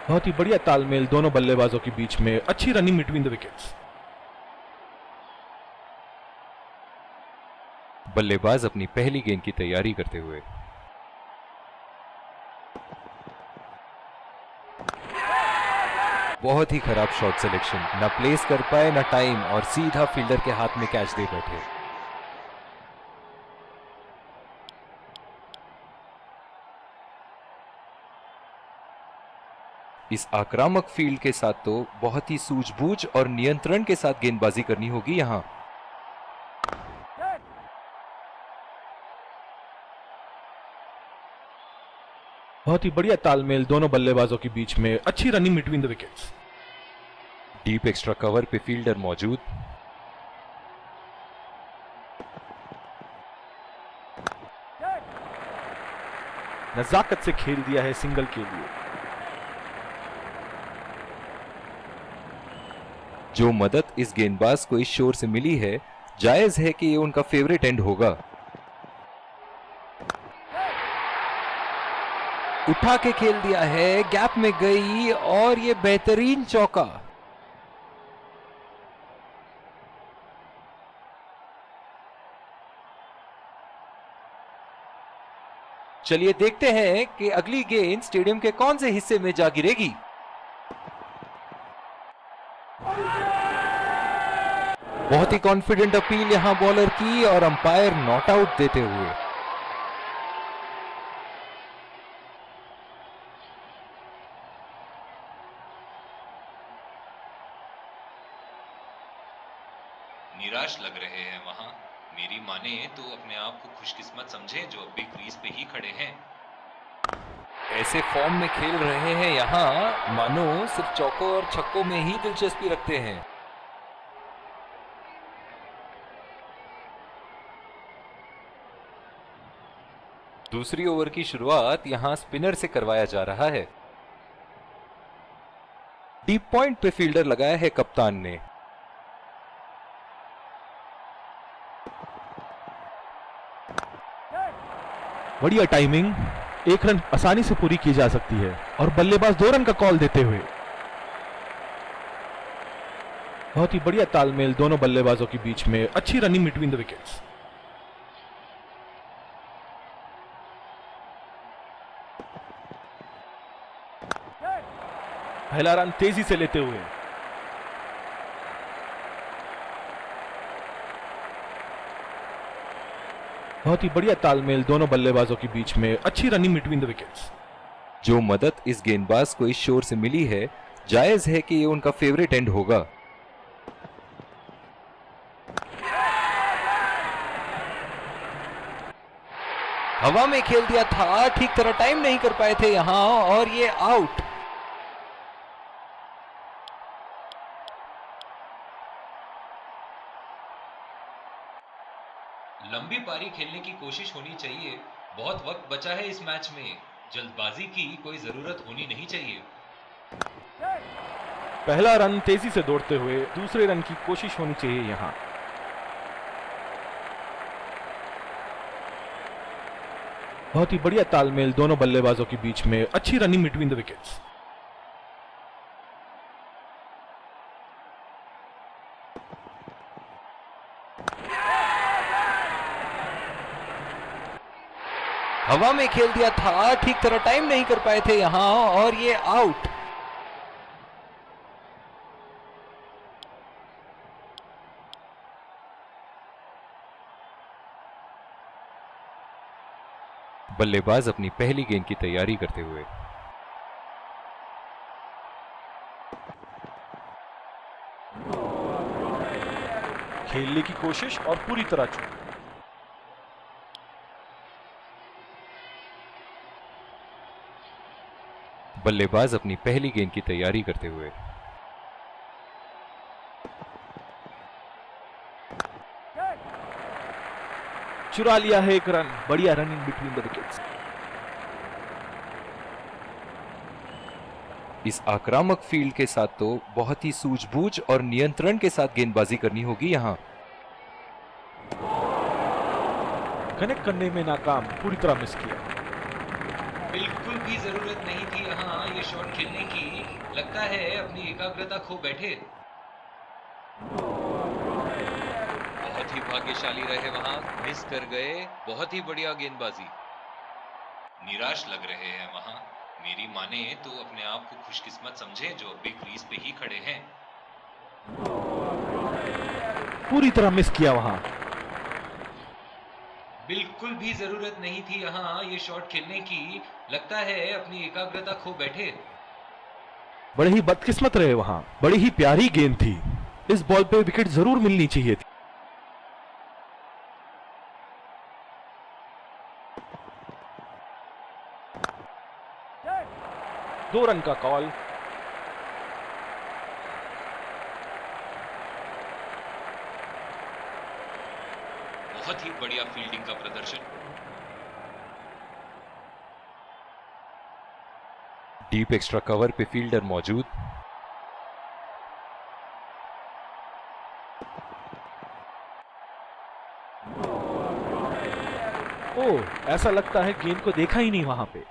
बहुत ही बढ़िया तालमेल दोनों बल्लेबाजों के बीच में, अच्छी रनिंग बिटवीन द विकेट्स। बल्लेबाज अपनी पहली गेंद की तैयारी करते हुए। बहुत ही खराब शॉट सिलेक्शन, ना प्लेस कर पाए ना टाइम, और सीधा फील्डर के हाथ में कैच दे बैठे। इस आक्रामक फील्ड के साथ तो बहुत ही सूझबूझ और नियंत्रण के साथ गेंदबाजी करनी होगी यहां। बहुत ही बढ़िया तालमेल दोनों बल्लेबाजों के बीच में, अच्छी running between the wickets. Deep extra cover पे फील्डर मौजूद। नजाकत से खेल दिया है सिंगल के लिए। जो मदद इस गेंदबाज को इस शोर से मिली है, जायज है कि ये उनका फेवरेट एंड होगा। उठा के खेल दिया है, गैप में गई और ये बेहतरीन चौका। चलिए देखते हैं कि अगली गेंद स्टेडियम के कौन से हिस्से में जा गिरेगी। बहुत ही कॉन्फिडेंट अपील यहां बॉलर की और अंपायर नॉट आउट देते हुए। निराश लग रहे हैं वहां। मेरी माने तो अपने आप को खुशकिस्मत समझें जो अभी क्रीज पे ही खड़े हैं। ऐसे फॉर्म में खेल रहे हैं यहां, मानो सिर्फ चौकों और छक्कों में ही दिलचस्पी रखते हैं। दूसरी ओवर की शुरुआत यहां स्पिनर से करवाया जा रहा है। डीप पॉइंट पे फील्डर लगाया है कप्तान ने। बढ़िया टाइमिंग, एक रन आसानी से पूरी की जा सकती है और बल्लेबाज 2 रन का कॉल देते हुए। बहुत ही बढ़िया तालमेल दोनों बल्लेबाजों के बीच में, अच्छी रनिंग बिटवीन द विकेट्स। पहला रन तेजी से लेते हुए। बहुत ही बढ़िया तालमेल दोनों बल्लेबाजों के बीच में, अच्छी रनिंग बिटवीन द विकेट्स। जो मदद इस गेंदबाज को इस शोर से मिली है, जायज है कि ये उनका फेवरेट एंड होगा। हवा में खेल दिया था, ठीक तरह टाइम नहीं कर पाए थे यहां और ये आउट। लंबी पारी खेलने की कोशिश होनी चाहिए। बहुत वक्त बचा है इस मैच में, जल्दबाजी की कोई जरूरत होनी नहीं चाहिए। पहला रन तेजी से दौड़ते हुए, दूसरे रन की कोशिश होनी चाहिए यहां। बहुत ही बढ़िया तालमेल दोनों बल्लेबाजों के बीच में, अच्छी रनिंग बिटवीन द विकेट्स। हवा में खेल दिया था, ठीक तरह टाइम नहीं कर पाए थे यहां और ये आउट। बल्लेबाज अपनी पहली गेंद की तैयारी करते हुए। खेलने की कोशिश और पूरी तरह चूक। बल्लेबाज अपनी पहली गेंद की तैयारी करते हुए। चुरा लिया है एक रन, बढ़िया रनिंग बिटवीन द विकेट्स। इस आक्रामक फील्ड के साथ तो बहुत ही सूझबूझ और नियंत्रण के साथ गेंदबाजी करनी होगी यहां। कनेक्ट करने में नाकाम, पूरी तरह मिस किया। बिल्कुल भी जरूरत नहीं थी यहाँ ये शॉट खेलने की। लगता है अपनी एकाग्रता खो बैठे। बहुत ही भाग्यशाली रहे वहां, मिस कर गए। बहुत ही बढ़िया गेंदबाजी। निराश लग रहे हैं वहां। मेरी माने तो अपने आप को खुशकिस्मत समझे जो अभी क्रीज पे ही खड़े हैं। पूरी तरह मिस किया वहां। बिल्कुल भी जरूरत नहीं थी यहाँ ये शॉट खेलने की। लगता है अपनी एकाग्रता खो बैठे। बड़े ही बदकिस्मत रहे वहां। बड़ी ही प्यारी गेंद थी। इस बॉल पे विकेट जरूर मिलनी चाहिए थी। दो रन का कॉल। बहुत ही बढ़िया फील्डिंग का प्रदर्शन। डीप एक्स्ट्रा कवर पे फील्डर मौजूद। ओह, ऐसा लगता है गेंद को देखा ही नहीं वहां पे।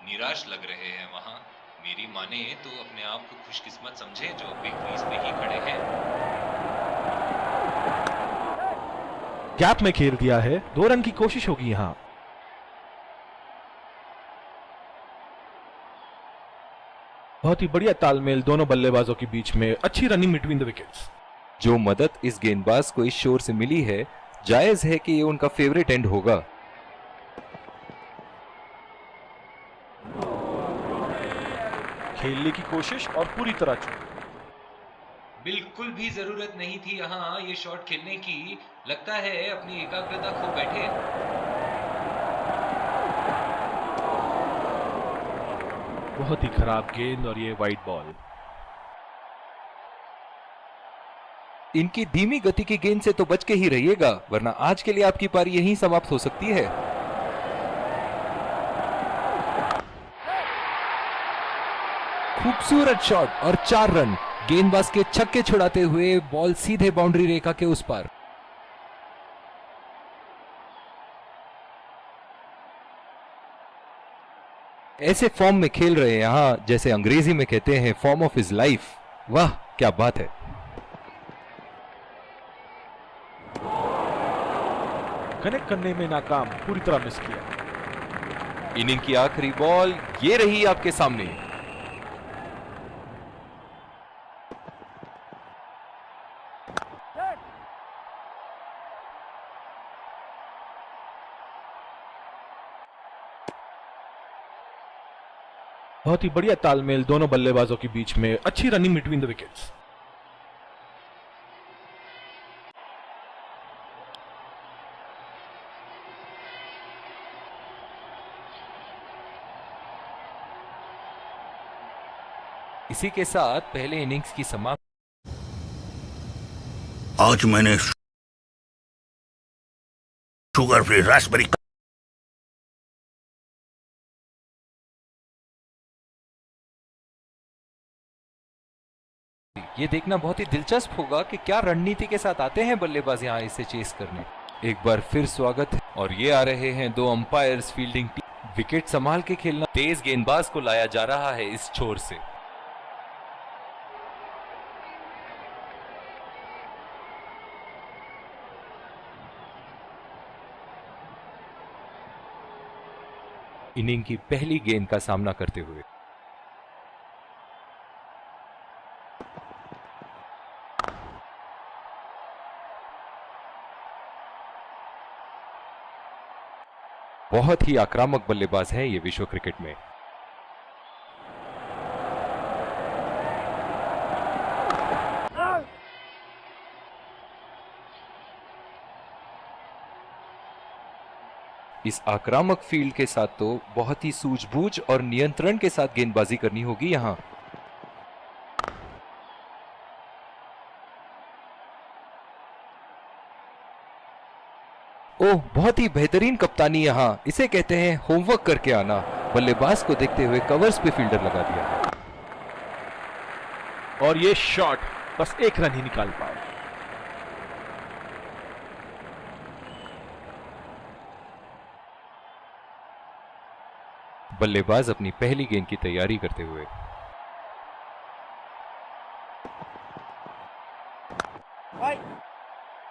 निराश लग रहे हैं वहां। मेरी माने तो अपने आप को खुशकिस्मत समझे जो अभी क्रीज पे ही खड़े हैं। गैप में खेल दिया है। 2 रन की कोशिश होगी यहां। बहुत ही बढ़िया तालमेल दोनों बल्लेबाजों के बीच में। अच्छी रनिंग बिटवीन द विकेट्स। जो मदद इस गेंदबाज को इस शोर से मिली है, जायज है कि ये उनका फेवरेट एंड होगा। खेलने की कोशिश और पूरी तरह चूक। बिल्कुल भी जरूरत नहीं थी यहाँ ये शॉट खेलने की। लगता है अपनी एकाग्रता खो बैठे। बहुत ही खराब गेंद और ये वाइड बॉल। इनकी धीमी गति की गेंद से तो बच के ही रहिएगा, वरना आज के लिए आपकी पारी यहीं समाप्त हो सकती है। खूबसूरत शॉट और 4 रन। गेंदबाज के छक्के छुड़ाते हुए बॉल सीधे बाउंड्री रेखा के उस पार। ऐसे फॉर्म में खेल रहे हैं यहां, जैसे अंग्रेजी में कहते हैं फॉर्म ऑफ हिज लाइफ। वाह क्या बात है। कनेक्ट करने में नाकाम। पूरी तरह मिस किया। इनिंग की आखिरी बॉल ये रही आपके सामने। बहुत ही बढ़िया तालमेल दोनों बल्लेबाजों के बीच में। अच्छी रनिंग बिटवीन द विकेट्स। इसी के साथ पहले इनिंग्स की समाप्ति। आज मैंने शुगर फ्री रास्पबेरी ये देखना बहुत ही दिलचस्प होगा कि क्या रणनीति के साथ आते हैं बल्लेबाज यहां इसे चेस करने। एक बार फिर स्वागत है। और ये आ रहे हैं 2 अंपायर्स फील्डिंग टीम। विकेट संभाल के खेलना। तेज गेंदबाज को लाया जा रहा है इस छोर से। इनिंग की पहली गेंद का सामना करते हुए बहुत ही आक्रामक बल्लेबाज हैं ये विश्व क्रिकेट में। इस आक्रामक फील्ड के साथ तो बहुत ही सूझबूझ और नियंत्रण के साथ गेंदबाजी करनी होगी यहां। ओह, बहुत ही बेहतरीन कप्तानी यहां। इसे कहते हैं होमवर्क करके आना। बल्लेबाज को देखते हुए कवर्स पे फील्डर लगा दिया। और ये शॉट बस 1 रन ही निकाल पाए। बल्लेबाज अपनी पहली गेंद की तैयारी करते हुए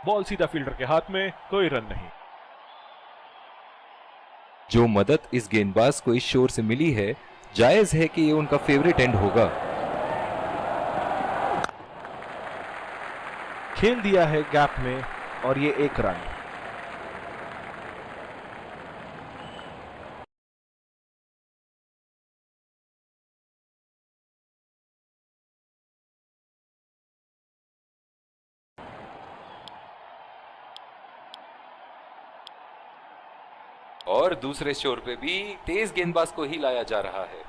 बॉल सीधा फील्डर के हाथ में। कोई रन नहीं। जो मदद इस गेंदबाज को इस शोर से मिली है, जायज है कि ये उनका फेवरेट एंड होगा। खेल दिया है गैप में और ये 1 रन। और दूसरे शोर पे भी तेज गेंदबाज को ही लाया जा रहा है।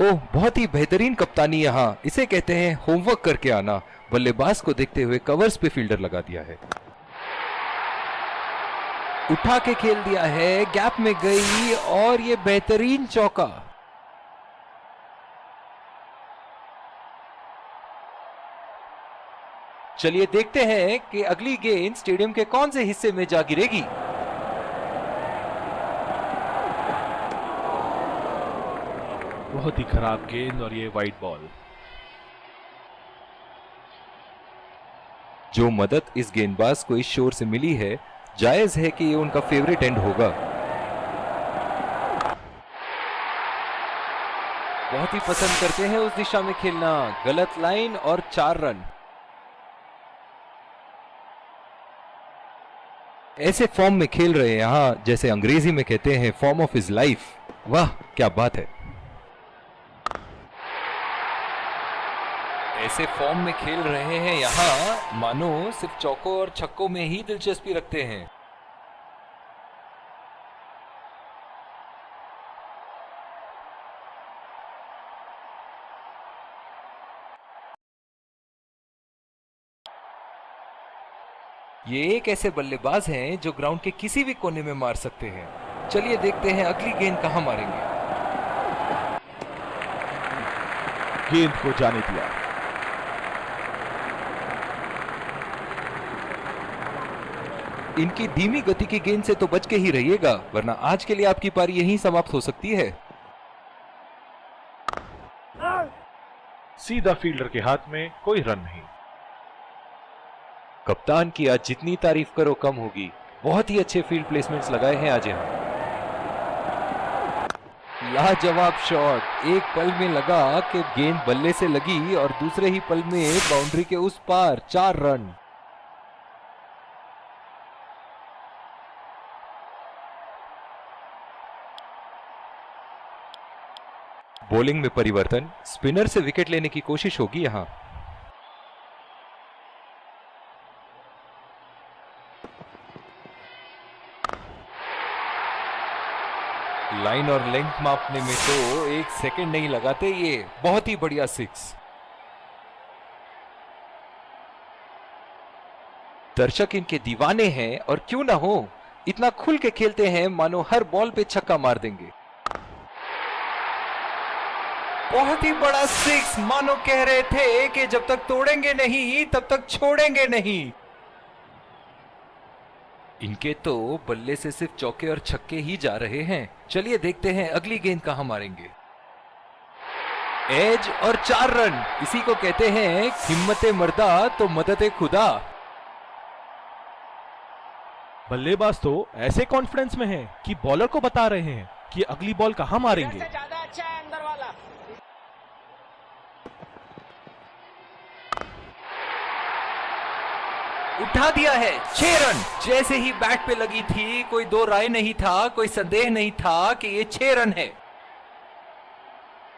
ओह, बहुत ही बेहतरीन कप्तानी यहाँ, इसे कहते हैं होमवर्क करके आना। बल्लेबाज को देखते हुए कवर्स पे फील्डर लगा दिया है, उठा के खेल दिया है, गैप में गई और ये बेहतरीन चौका। चलिए देखते हैं कि अगली गेंद स्टेडियम के कौन से हिस्से में जा गिरेगी। बहुत ही खराब गेंद और ये वाइड बॉल। जो मदद इस गेंदबाज को इस शोर से मिली है, जायज है कि ये उनका फेवरेट एंड होगा। बहुत ही पसंद करते हैं उस दिशा में खेलना। गलत लाइन और 4 रन। ऐसे फॉर्म में खेल रहे हैं यहां, जैसे अंग्रेजी में कहते हैं फॉर्म ऑफ हिज लाइफ। वाह क्या बात है। ऐसे फॉर्म में खेल रहे हैं यहां, मानो सिर्फ चौकों और छक्कों में ही दिलचस्पी रखते हैं। ये एक ऐसे बल्लेबाज हैं जो ग्राउंड के किसी भी कोने में मार सकते हैं। चलिए देखते हैं अगली गेंद कहां मारेंगे। गेंद को जाने दिया। इनकी धीमी गति की गेंद से तो बच के ही रहिएगा, वरना आज के लिए आपकी पारी यहीं समाप्त हो सकती है। सीधा फील्डर के हाथ में, कोई रन नहीं। कप्तान की आज जितनी तारीफ करो कम होगी। बहुत ही अच्छे फील्ड प्लेसमेंट्स लगाए हैं आज यहाँ। लाजवाब शॉट, एक पल में लगा कि गेंद बल्ले से लगी और दूसरे ही पल में बाउंड्री के उस पार 4 रन। बॉलिंग में परिवर्तन, स्पिनर से विकेट लेने की कोशिश होगी यहां। लाइन और लेंथ मापने में तो 1 सेकंड नहीं लगाते ये। बहुत ही बढ़िया 6। दर्शक इनके दीवाने हैं और क्यों ना हो, इतना खुल के खेलते हैं मानो हर बॉल पे छक्का मार देंगे। बहुत ही बड़ा 6, मानो कह रहे थे कि जब तक तोड़ेंगे नहीं तब तक छोड़ेंगे नहीं। इनके तो बल्ले से सिर्फ चौके और छक्के ही जा रहे हैं। चलिए देखते हैं अगली गेंद कहां मारेंगे। एज और 4 रन, इसी को कहते हैं हिम्मते मर्दा तो मदद खुदा। बल्लेबाज तो ऐसे कॉन्फिडेंस में है कि बॉलर को बता रहे हैं कि अगली बॉल कहां मारेंगे। उठा दिया है, 6 रन। जैसे ही बैट पे लगी थी, कोई दो राय नहीं था, कोई संदेह नहीं था कि ये 6 रन है।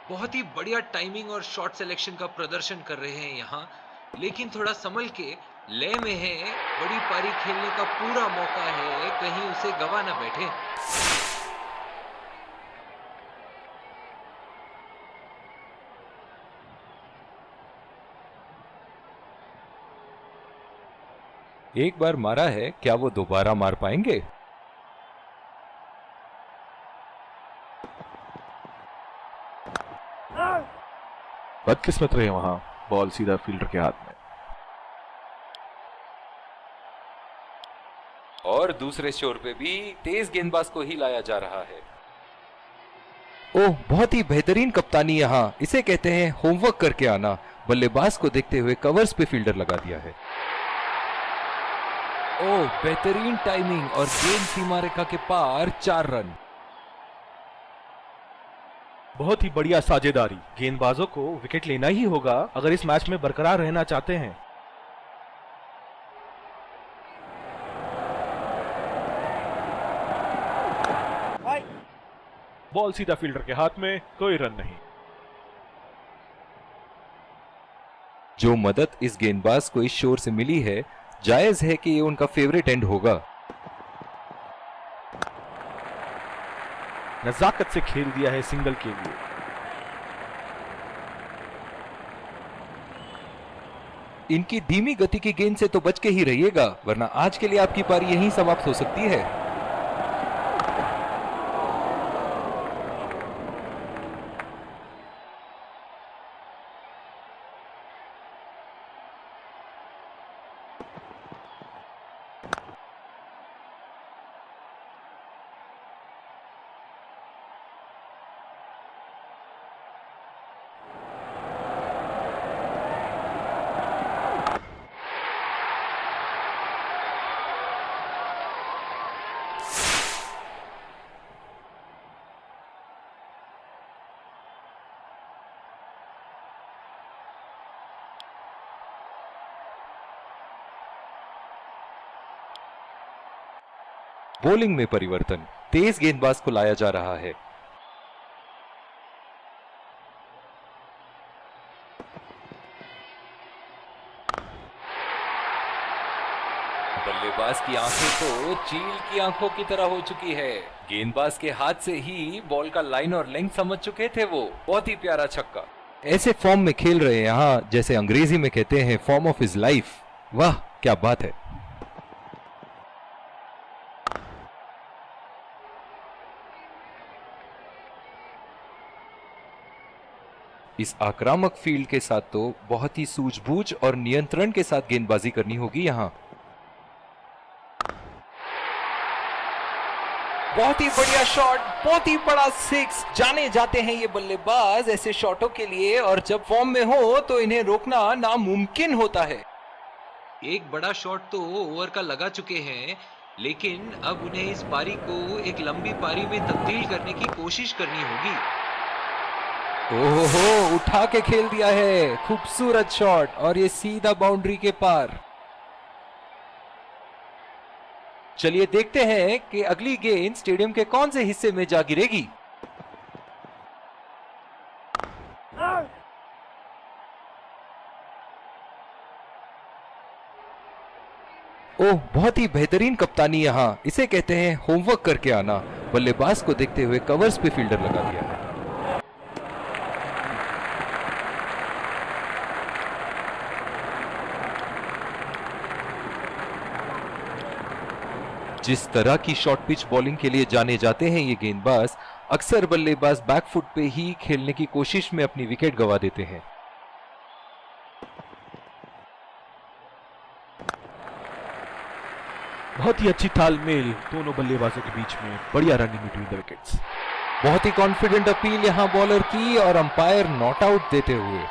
बहुत ही बढ़िया टाइमिंग और शॉट सिलेक्शन का प्रदर्शन कर रहे हैं यहाँ, लेकिन थोड़ा संभल के लय में है। बड़ी पारी खेलने का पूरा मौका है, कहीं उसे गवा ना बैठे। एक बार मारा है, क्या वो दोबारा मार पाएंगे? बदकिस्मत रहे वहां, बॉल सीधा फील्डर के हाथ में। और दूसरे शोर पे भी तेज गेंदबाज को ही लाया जा रहा है। ओह, बहुत ही बेहतरीन कप्तानी यहाँ, इसे कहते हैं होमवर्क करके आना। बल्लेबाज को देखते हुए कवर्स पे फील्डर लगा दिया है। ओह, बेहतरीन टाइमिंग और गेंद सीमा रेखा के पार 4 रन। बहुत ही बढ़िया साझेदारी। गेंदबाजों को विकेट लेना ही होगा अगर इस मैच में बरकरार रहना चाहते हैं। बॉल सीधा फील्डर के हाथ में, कोई रन नहीं। जो मदद इस गेंदबाज को इस शोर से मिली है, जायज है कि ये उनका फेवरेट एंड होगा। नजाकत से खेल दिया है सिंगल के लिए। इनकी धीमी गति की गेंद से तो बच के ही रहिएगा, वरना आज के लिए आपकी पारी यहीं समाप्त हो सकती है। बॉलिंग में परिवर्तन, तेज गेंदबाज को लाया जा रहा है। बल्लेबाज की आंखें तो चील की आंखों की तरह हो चुकी है। गेंदबाज के हाथ से ही बॉल का लाइन और लेंथ समझ चुके थे वो। बहुत ही प्यारा छक्का। ऐसे फॉर्म में खेल रहे हैं यहाँ, जैसे अंग्रेजी में कहते हैं फॉर्म ऑफ हिज लाइफ। वाह क्या बात है। इस आक्रामक फील्ड के साथ तो बहुत ही सूझबूझ और नियंत्रण के साथ गेंदबाजी करनी होगी यहां। बहुत ही बढ़िया शॉट, बहुत ही बड़ा सिक्स। जाने जाते हैं ये बल्लेबाज ऐसे शॉटों के लिए, और जब फॉर्म में हो तो इन्हें रोकना नामुमकिन होता है। एक बड़ा शॉट तो ओवर का लगा चुके हैं, लेकिन अब उन्हें इस पारी को एक लंबी पारी में तब्दील करने की कोशिश करनी होगी। ओहो, उठा के खेल दिया है। खूबसूरत शॉट, और ये सीधा बाउंड्री के पार। चलिए देखते हैं कि अगली गेंद स्टेडियम के कौन से हिस्से में जा गिरेगी। ओह, बहुत ही बेहतरीन कप्तानी यहां। इसे कहते हैं होमवर्क करके आना। बल्लेबाज को देखते हुए कवर्स पे फील्डर लगा दिया है। जिस तरह की शॉर्ट पिच बॉलिंग के लिए जाने जाते हैं ये गेंदबाज, अक्सर बल्लेबाज बैकफुट पे ही खेलने की कोशिश में अपनी विकेट गंवा देते हैं। बहुत ही अच्छी तालमेल दोनों बल्लेबाजों के बीच में। बढ़िया रनिंग बिटवीन द विकेट्स। बहुत ही कॉन्फिडेंट अपील यहां बॉलर की, और अंपायर नॉट आउट देते हुए।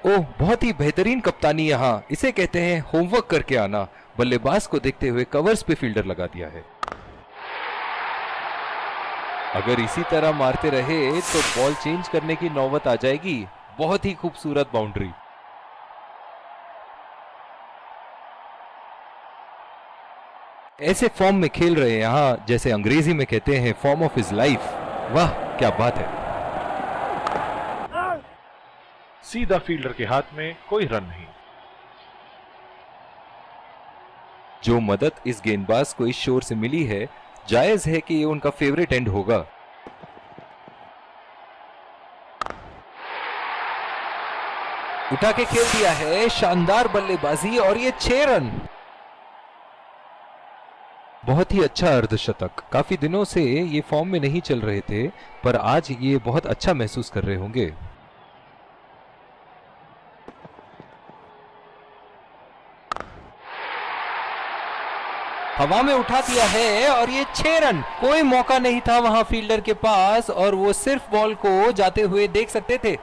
ओह, बहुत ही बेहतरीन कप्तानी यहां। इसे कहते हैं होमवर्क करके आना। बल्लेबाज को देखते हुए कवर्स पे फील्डर लगा दिया है। अगर इसी तरह मारते रहे तो बॉल चेंज करने की नौबत आ जाएगी। बहुत ही खूबसूरत बाउंड्री। ऐसे फॉर्म में खेल रहे हैं यहां, जैसे अंग्रेजी में कहते हैं फॉर्म ऑफ हिज लाइफ। वाह क्या बात है। सीधा फील्डर के हाथ में, कोई रन नहीं। जो मदद इस गेंदबाज को इस शोर से मिली है, जायज है कि ये उनका फेवरेट एंड होगा। उठा के खेल दिया है। शानदार बल्लेबाजी, और ये 6 रन। बहुत ही अच्छा अर्धशतक। काफी दिनों से ये फॉर्म में नहीं चल रहे थे, पर आज ये बहुत अच्छा महसूस कर रहे होंगे। हवा में उठा दिया है और ये 6 रन। कोई मौका नहीं था वहां फील्डर के पास और वो सिर्फ बॉल को जाते हुए देख सकते थे।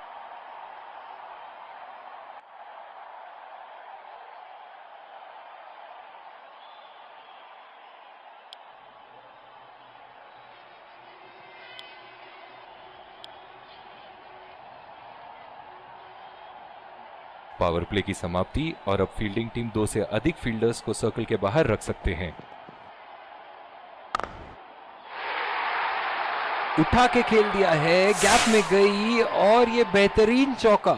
पावर प्ले की समाप्ति और अब फील्डिंग टीम 2 से अधिक फील्डर्स को सर्कल के बाहर रख सकते हैं। उठा के खेल दिया है, गैप में गई और ये बेहतरीन चौका।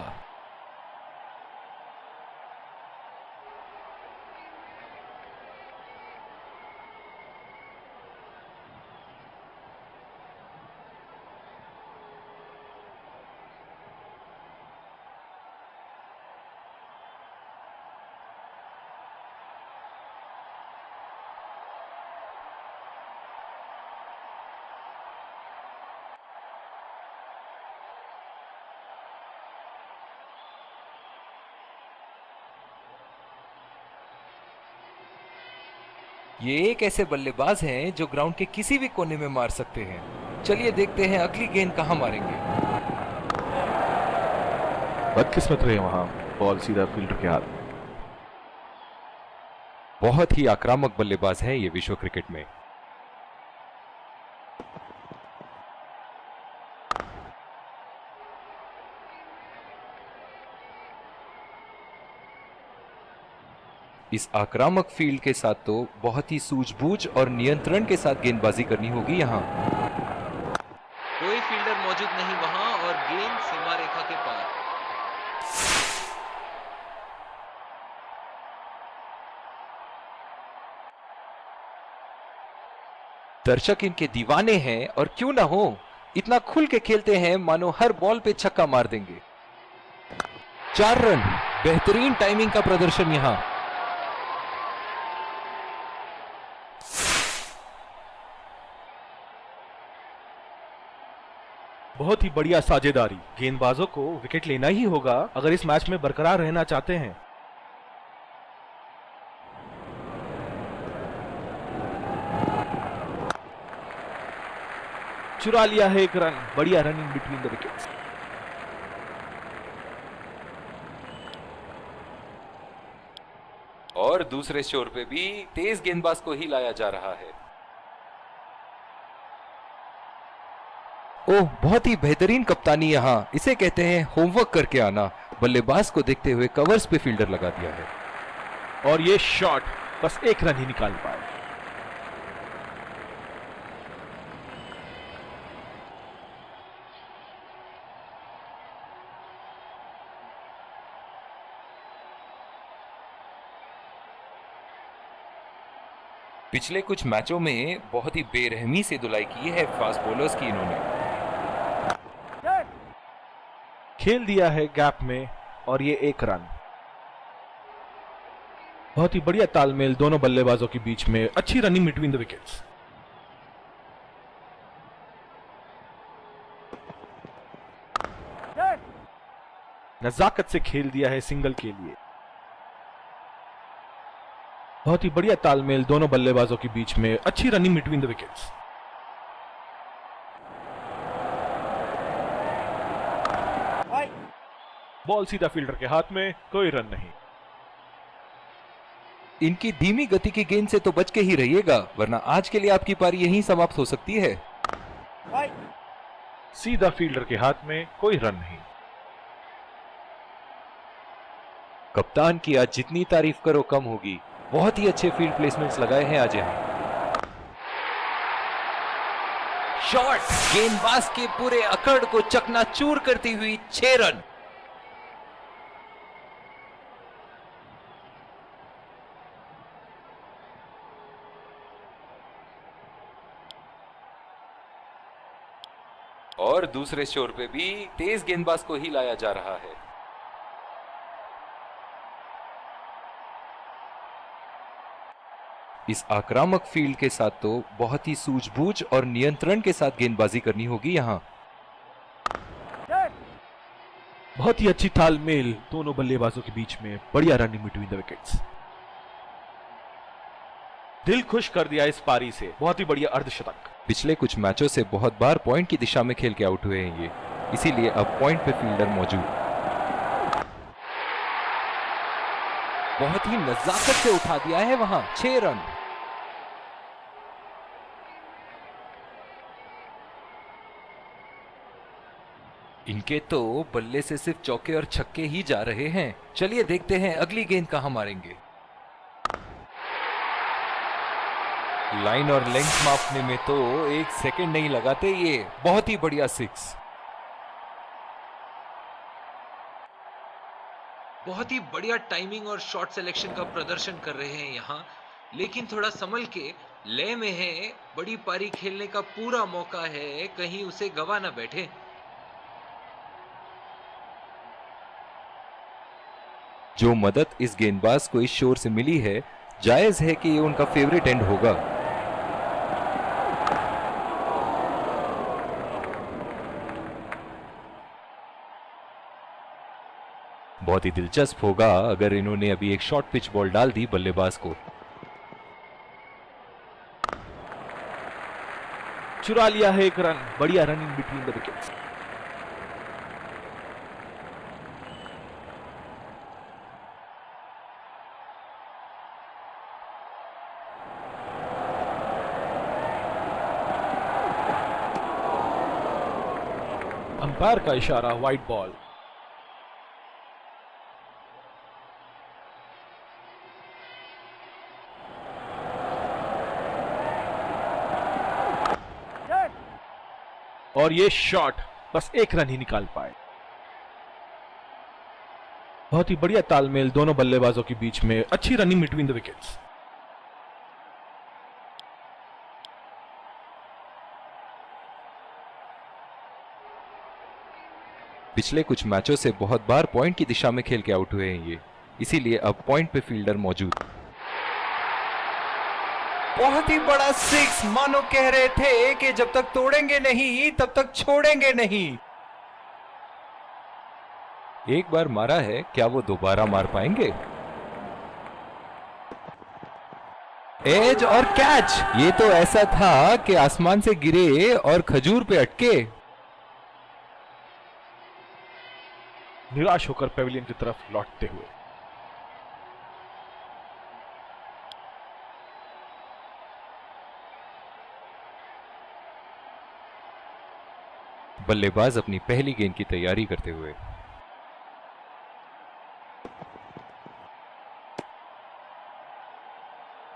ये एक ऐसे बल्लेबाज हैं जो ग्राउंड के किसी भी कोने में मार सकते हैं। चलिए देखते हैं अगली गेंद कहां मारेंगे। बदकिस्मत रहे वहां, बॉल सीधा फील्डर के हाथ। बहुत ही आक्रामक बल्लेबाज है ये विश्व क्रिकेट में। इस आक्रामक फील्ड के साथ तो बहुत ही सूझबूझ और नियंत्रण के साथ गेंदबाजी करनी होगी यहां। कोई फील्डर मौजूद नहीं वहां और गेंद सीमा रेखा के पार। दर्शक इनके दीवाने हैं और क्यों ना हो, इतना खुल के खेलते हैं मानो हर बॉल पे छक्का मार देंगे। 4 रन, बेहतरीन टाइमिंग का प्रदर्शन यहां। बहुत ही बढ़िया साझेदारी। गेंदबाजों को विकेट लेना ही होगा अगर इस मैच में बरकरार रहना चाहते हैं। चुरा लिया है 1 रन। बढ़िया रनिंग बिटवीन द विकेट्स। और दूसरे छोर पे भी तेज गेंदबाज को ही लाया जा रहा है। ओह, बहुत ही बेहतरीन कप्तानी यहां। इसे कहते हैं होमवर्क करके आना। बल्लेबाज को देखते हुए कवर्स पे फील्डर लगा दिया है और ये शॉट बस 1 रन ही निकाल पाए। पिछले कुछ मैचों में बहुत ही बेरहमी से धुलाई की है फास्ट बॉलर्स की इन्होंने। खेल दिया है गैप में और ये 1 रन। बहुत ही बढ़िया तालमेल दोनों बल्लेबाजों के बीच में। अच्छी रनिंग बिटवीन द विकेट्स। नजाकत से खेल दिया है सिंगल के लिए। बहुत ही बढ़िया तालमेल दोनों बल्लेबाजों के बीच में। अच्छी running between the wickets. Ball सीधा फील्डर के हाथ में, कोई रन नहीं। इनकी धीमी गति की गेंद से तो बच के ही रहिएगा, वरना आज के लिए आपकी पारी यहीं समाप्त हो सकती है। सीधा फील्डर के हाथ में, कोई रन नहीं। कप्तान की आज जितनी तारीफ करो कम होगी। बहुत ही अच्छे फील्ड प्लेसमेंट्स लगाए हैं आज यहां। शॉट गेंदबाज के पूरे अकड़ को चकनाचूर करती हुई 6 रन। और दूसरे छोर पे भी तेज गेंदबाज को ही लाया जा रहा है। इस आक्रामक फील्ड के साथ तो बहुत ही सूझबूझ और नियंत्रण के साथ गेंदबाजी करनी होगी यहां। बहुत ही अच्छी तालमेल दोनों बल्लेबाजों के बीच में। बढ़िया रनिंग बिटवीन द विकेट्स। दिल खुश कर दिया इस पारी से, बहुत ही बढ़िया अर्धशतक। पिछले कुछ मैचों से बहुत बार पॉइंट की दिशा में खेल के आउट हुए हैं ये, इसीलिए अब पॉइंट पे फील्डर मौजूद। बहुत ही नजाकत से उठा दिया है वहां, 6 रन। इनके तो बल्ले से सिर्फ चौके और छक्के ही जा रहे हैं। चलिए देखते हैं अगली गेंद कहां मारेंगे। लाइन और लेंथ मापने में तो 1 सेकंड नहीं लगाते ये, बहुत ही बढ़िया 6। बहुत ही बढ़िया टाइमिंग और शॉट सिलेक्शन का प्रदर्शन कर रहे हैं यहाँ, लेकिन थोड़ा संभल के, लय में है, बड़ी पारी खेलने का पूरा मौका है, कहीं उसे गवा ना बैठे। जो मदद इस गेंदबाज को इस शोर से मिली है, जायज है कि ये उनका फेवरेट एंड होगा। बहुत ही दिलचस्प होगा अगर इन्होंने अभी एक शॉर्ट पिच बॉल डाल दी बल्लेबाज को। चुरा लिया है 1 रन, बढ़िया running between the wickets. Umpire का इशारा, वाइड बॉल। और ये शॉट बस 1 रन ही निकाल पाए। बहुत ही बढ़िया तालमेल दोनों बल्लेबाजों के बीच में, अच्छी रनिंग बिटवीन द विकेट्स। पिछले कुछ मैचों से बहुत बार पॉइंट की दिशा में खेल के आउट हुए हैं ये, इसीलिए अब पॉइंट पे फील्डर मौजूद। बहुत ही बड़ा 6, मानो कह रहे थे कि जब तक तोड़ेंगे नहीं तब तक छोड़ेंगे नहीं। एक बार मारा है, क्या वो दोबारा मार पाएंगे? एज और कैच, ये तो ऐसा था कि आसमान से गिरे और खजूर पे अटके। निराश होकर पेविलियन की तरफ लौटते हुए। बल्लेबाज अपनी पहली गेंद की तैयारी करते हुए।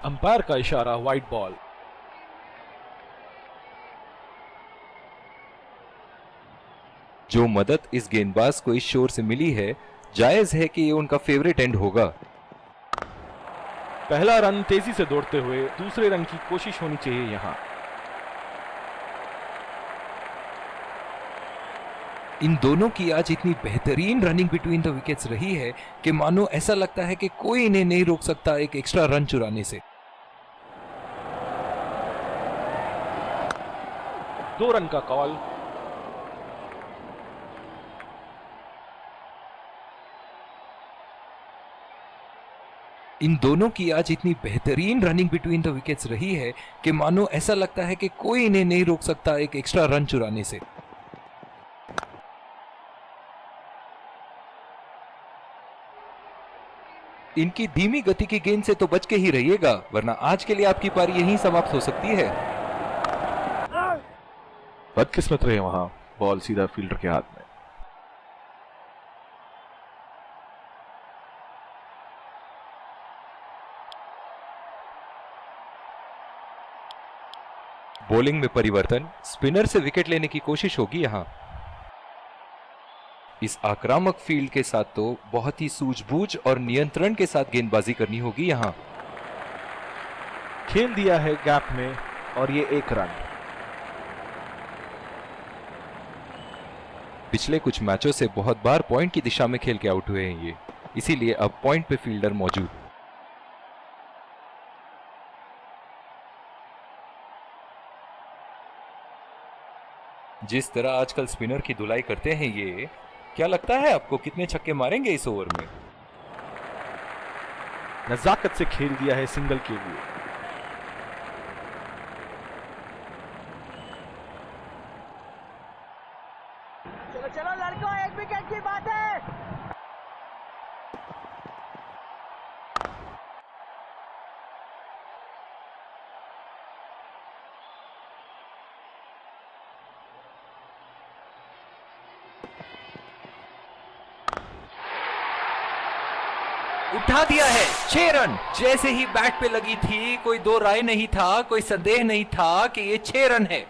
अंपायर का इशारा, वाइड बॉल। जो मदद इस गेंदबाज को इस शोर से मिली है, जायज है कि ये उनका फेवरेट एंड होगा। पहला रन तेजी से दौड़ते हुए, दूसरे रन की कोशिश होनी चाहिए यहां। इन दोनों की आज इतनी बेहतरीन रनिंग बिटवीन द विकेट्स रही है कि मानो ऐसा लगता है कि कोई इन्हें नहीं रोक सकता एक एक्स्ट्रा रन चुराने से। 2 रन का कॉल। इन दोनों की आज इतनी बेहतरीन रनिंग बिटवीन द विकेट्स रही है कि मानो ऐसा लगता है कि कोई इन्हें नहीं रोक सकता एक एक्स्ट्रा रन चुराने से। इनकी धीमी गति की गेंद से तो बच के ही रहिएगा, वरना आज के लिए आपकी पारी यहीं समाप्त हो सकती है। बदकिस्मत रहे वहां, बॉल सीधा फील्डर के हाथ में। बॉलिंग में परिवर्तन, स्पिनर से विकेट लेने की कोशिश होगी यहां। इस आक्रामक फील्ड के साथ तो बहुत ही सूझबूझ और नियंत्रण के साथ गेंदबाजी करनी होगी यहां। खेल दिया है गैप में और ये 1 रन। पिछले कुछ मैचों से बहुत बार पॉइंट की दिशा में खेल के आउट हुए हैं ये, इसीलिए अब पॉइंट पे फील्डर मौजूद। जिस तरह आजकल स्पिनर की धुलाई करते हैं ये, क्या लगता है आपको कितने छक्के मारेंगे इस ओवर में? नजाकत से खेल दिया है सिंगल के लिए। चलो लड़कों, एक विकेट की बात है। उठा दिया है 6 रन। जैसे ही बैट पे लगी थी, कोई दो राय नहीं था, कोई संदेह नहीं था कि ये 6 रन है।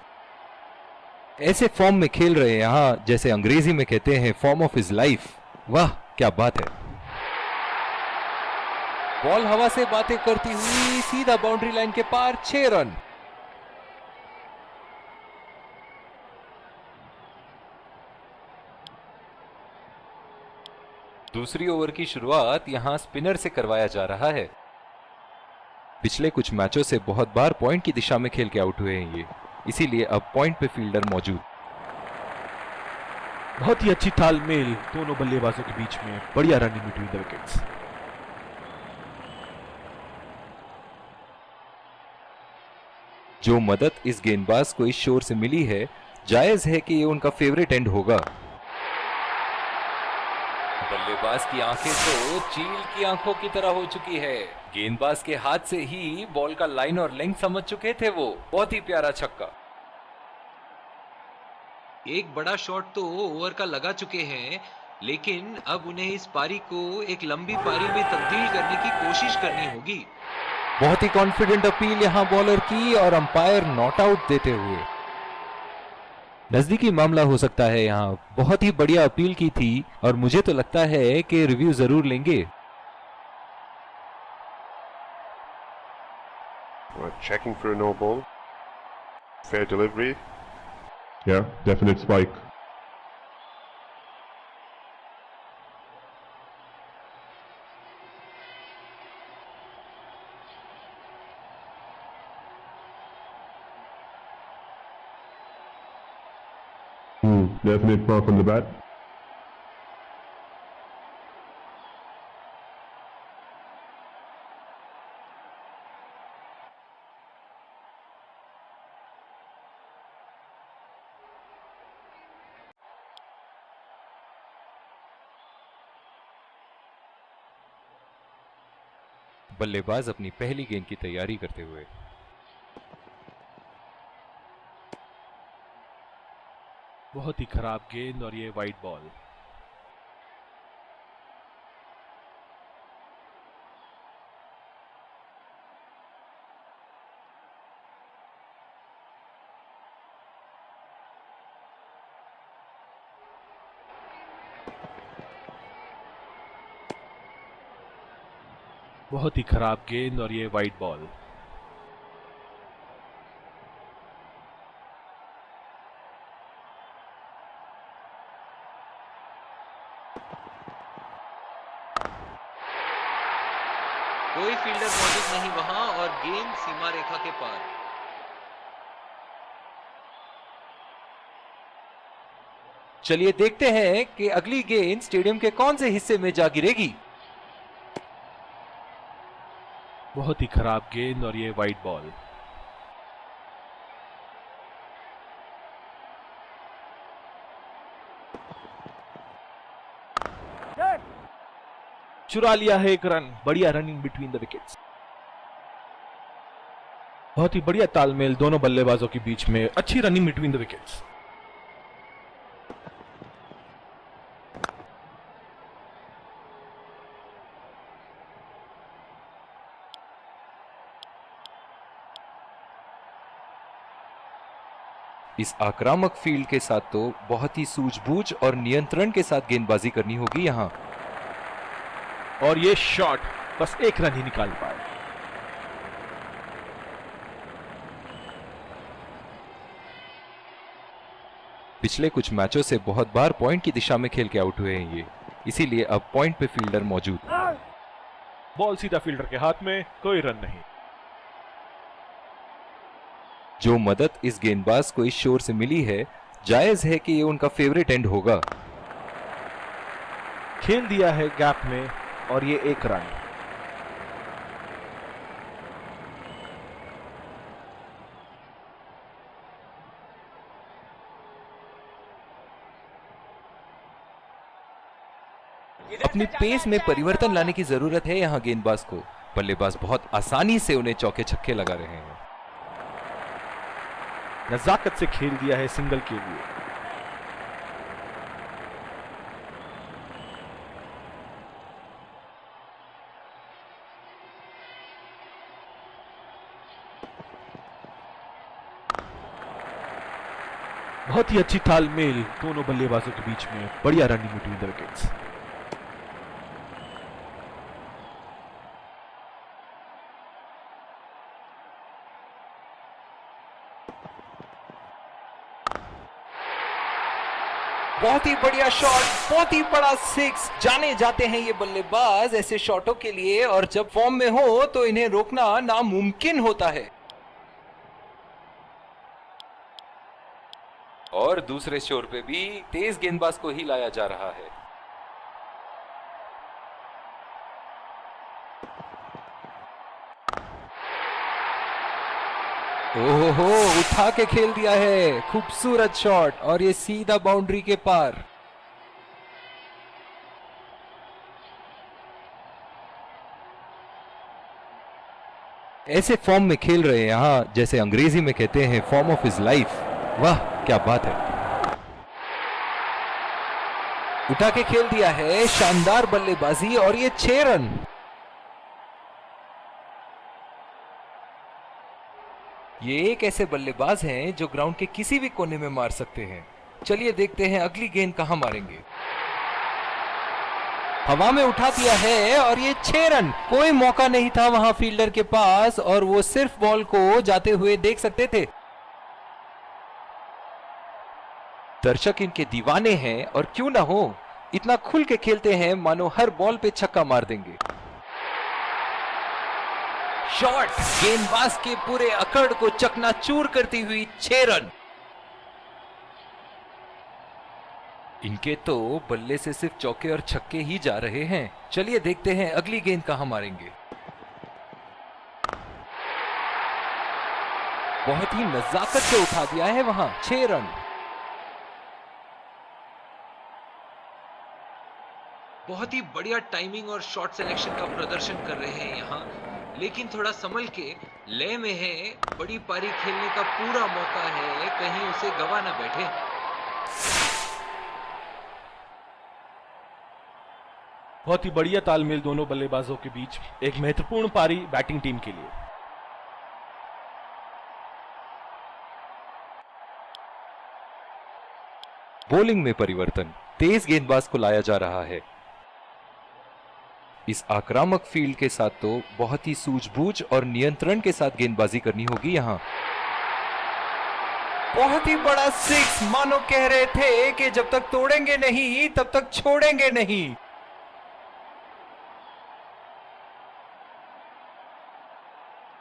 ऐसे फॉर्म में खेल रहे हैं यहाँ, जैसे अंग्रेजी में कहते हैं फॉर्म ऑफ हिज लाइफ। वाह क्या बात है। बॉल हवा से बातें करती हुई सीधा बाउंड्री लाइन के पार, 6 रन। दूसरी ओवर की शुरुआत यहां स्पिनर से करवाया जा रहा है। पिछले कुछ मैचों से बहुत बार पॉइंट की दिशा में खेल के आउट हुए हैं ये, इसीलिए अब पॉइंट पे फील्डर मौजूद। बहुत ही अच्छी तालमेल दोनों बल्लेबाजों के बीच में, बढ़िया रनिंग बिटवीन द विकेट्स। जो मदद इस गेंदबाज को इस शोर से मिली है, जायज है कि ये उनका फेवरेट एंड होगा। बल्लेबाज की आंखें तो चील की आंखों की तरह हो चुकी है। गेंदबाज के हाथ से ही बॉल का लाइन और लेंथ समझ चुके थे वो। बहुत ही प्यारा छक्का। एक बड़ा शॉट तो ओवर का लगा चुके हैं, लेकिन अब उन्हें इस पारी को एक लंबी पारी में तब्दील करने की कोशिश करनी होगी। बहुत ही कॉन्फिडेंट अपील यहां बॉलर की, और अंपायर नॉट आउट देते हुए। नजदीकी मामला हो सकता है यहाँ। बहुत ही बढ़िया अपील की थी, और मुझे तो लगता है कि रिव्यू जरूर लेंगे। Checking for a no ball. Fair delivery. Yeah, definite spike. Definite mark on the bat. बल्लेबाज अपनी पहली गेंद की तैयारी करते हुए। बहुत ही खराब गेंद, और ये वाइड बॉल। बहुत ही खराब गेंद, और ये वाइड बॉल। कोई फील्डर मौजूद नहीं वहां, और गेंद सीमा रेखा के पार। चलिए देखते हैं कि अगली गेंद स्टेडियम के कौन से हिस्से में जा गिरेगी। बहुत ही खराब गेंद, और ये वाइड बॉल। चुरा लिया है 1 रन। बढ़िया रनिंग बिटवीन द विकेट्स। बहुत ही बढ़िया तालमेल दोनों बल्लेबाजों के बीच में, अच्छी रनिंग बिटवीन द विकेट्स। इस आक्रामक फील्ड के साथ तो बहुत ही सूझबूझ और नियंत्रण के साथ गेंदबाजी करनी होगी यहां। और ये शॉट बस 1 रन ही निकाल पाए। पिछले कुछ मैचों से बहुत बार पॉइंट की दिशा में खेल के आउट हुए हैं ये, इसीलिए अब पॉइंट पे फील्डर मौजूद। बॉल सीधा फील्डर के हाथ में, कोई रन नहीं। जो मदद इस गेंदबाज को इस शोर से मिली है, जायज है कि ये उनका फेवरेट एंड होगा। खेल दिया है गैप में, और ये 1 रन। अपनी पेस में परिवर्तन लाने की जरूरत है यहाँ गेंदबाज को। बल्लेबाज बहुत आसानी से उन्हें चौके छक्के लगा रहे हैं। नजाकत से खेल दिया है सिंगल के लिए। बहुत ही अच्छी तालमेल दोनों बल्लेबाजों के बीच में। बढ़िया रनिंग बिटवीन द विकेट्स। बहुत ही बढ़िया शॉट, बहुत ही बड़ा सिक्स। जाने जाते हैं ये बल्लेबाज ऐसे शॉटों के लिए, और जब फॉर्म में हो तो इन्हें रोकना नामुमकिन होता है। और दूसरे छोर पे भी तेज गेंदबाज को ही लाया जा रहा है। ओहो, उठा के खेल दिया है। खूबसूरत शॉट, और ये सीधा बाउंड्री के पार। ऐसे फॉर्म में खेल रहे हैं यहां, जैसे अंग्रेजी में कहते हैं फॉर्म ऑफ हिज लाइफ। वाह क्या बात है। उठा के खेल दिया है, शानदार बल्लेबाजी, और ये 6 रन। ये एक ऐसे बल्लेबाज हैं जो ग्राउंड के किसी भी कोने में मार सकते हैं। चलिए देखते हैं अगली गेंद कहां मारेंगे। हवा में उठा दिया है, और ये 6 रन। कोई मौका नहीं था वहां फील्डर के पास, और वो सिर्फ बॉल को जाते हुए देख सकते थे। दर्शक इनके दीवाने हैं, और क्यों ना हो, इतना खुल के खेलते हैं मानो हर बॉल पे छक्का मार देंगे। शॉट गेंदबाज के पूरे अकड़ को चकनाचूर करती हुई 6 रन। इनके तो बल्ले से सिर्फ चौके और छक्के ही जा रहे हैं। चलिए देखते हैं अगली गेंद कहां मारेंगे। बहुत ही नजाकत से उठा दिया है वहां, 6 रन। बहुत ही बढ़िया टाइमिंग और शॉट सिलेक्शन का प्रदर्शन कर रहे हैं यहाँ, लेकिन थोड़ा संभल के लय में है। बड़ी पारी खेलने का पूरा मौका है, कहीं उसे गवा ना बैठे। बहुत ही बढ़िया तालमेल दोनों बल्लेबाजों के बीच। एक महत्वपूर्ण पारी बैटिंग टीम के लिए। बॉलिंग में परिवर्तन, तेज गेंदबाज को लाया जा रहा है। इस आक्रामक फील्ड के साथ तो बहुत ही सूझबूझ और नियंत्रण के साथ गेंदबाजी करनी होगी यहां। बहुत ही बड़ा सिक्स, मानो कह रहे थे कि जब तक तोड़ेंगे नहीं तब तक छोड़ेंगे नहीं।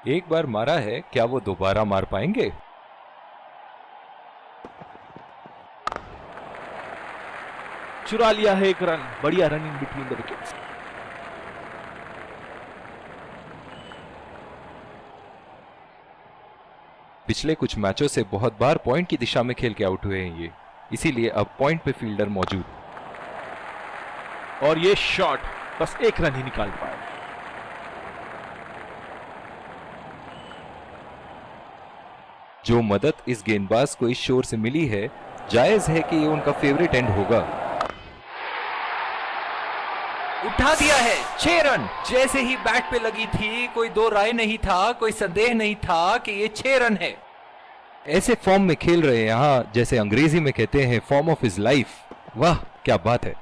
एक बार मारा है, क्या वो दोबारा मार पाएंगे? चुरा लिया है 1 रन। बढ़िया रनिंग बिटवीन द विकेट्स। पिछले कुछ मैचों से बहुत बार पॉइंट की दिशा में खेल के आउट हुए हैं ये, इसीलिए अब पॉइंट पे फील्डर मौजूद। और ये शॉट बस 1 रन ही निकाल पाए। जो मदद इस गेंदबाज को इस शोर से मिली है, जायज है कि ये उनका फेवरेट एंड होगा। उठा दिया है, 6 रन। जैसे ही बैट पे लगी थी, कोई दो राय नहीं था, कोई संदेह नहीं था कि ये 6 रन है। ऐसे फॉर्म में खेल रहे हैं यहां, जैसे अंग्रेजी में कहते हैं फॉर्म ऑफ हिज लाइफ। वाह क्या बात है।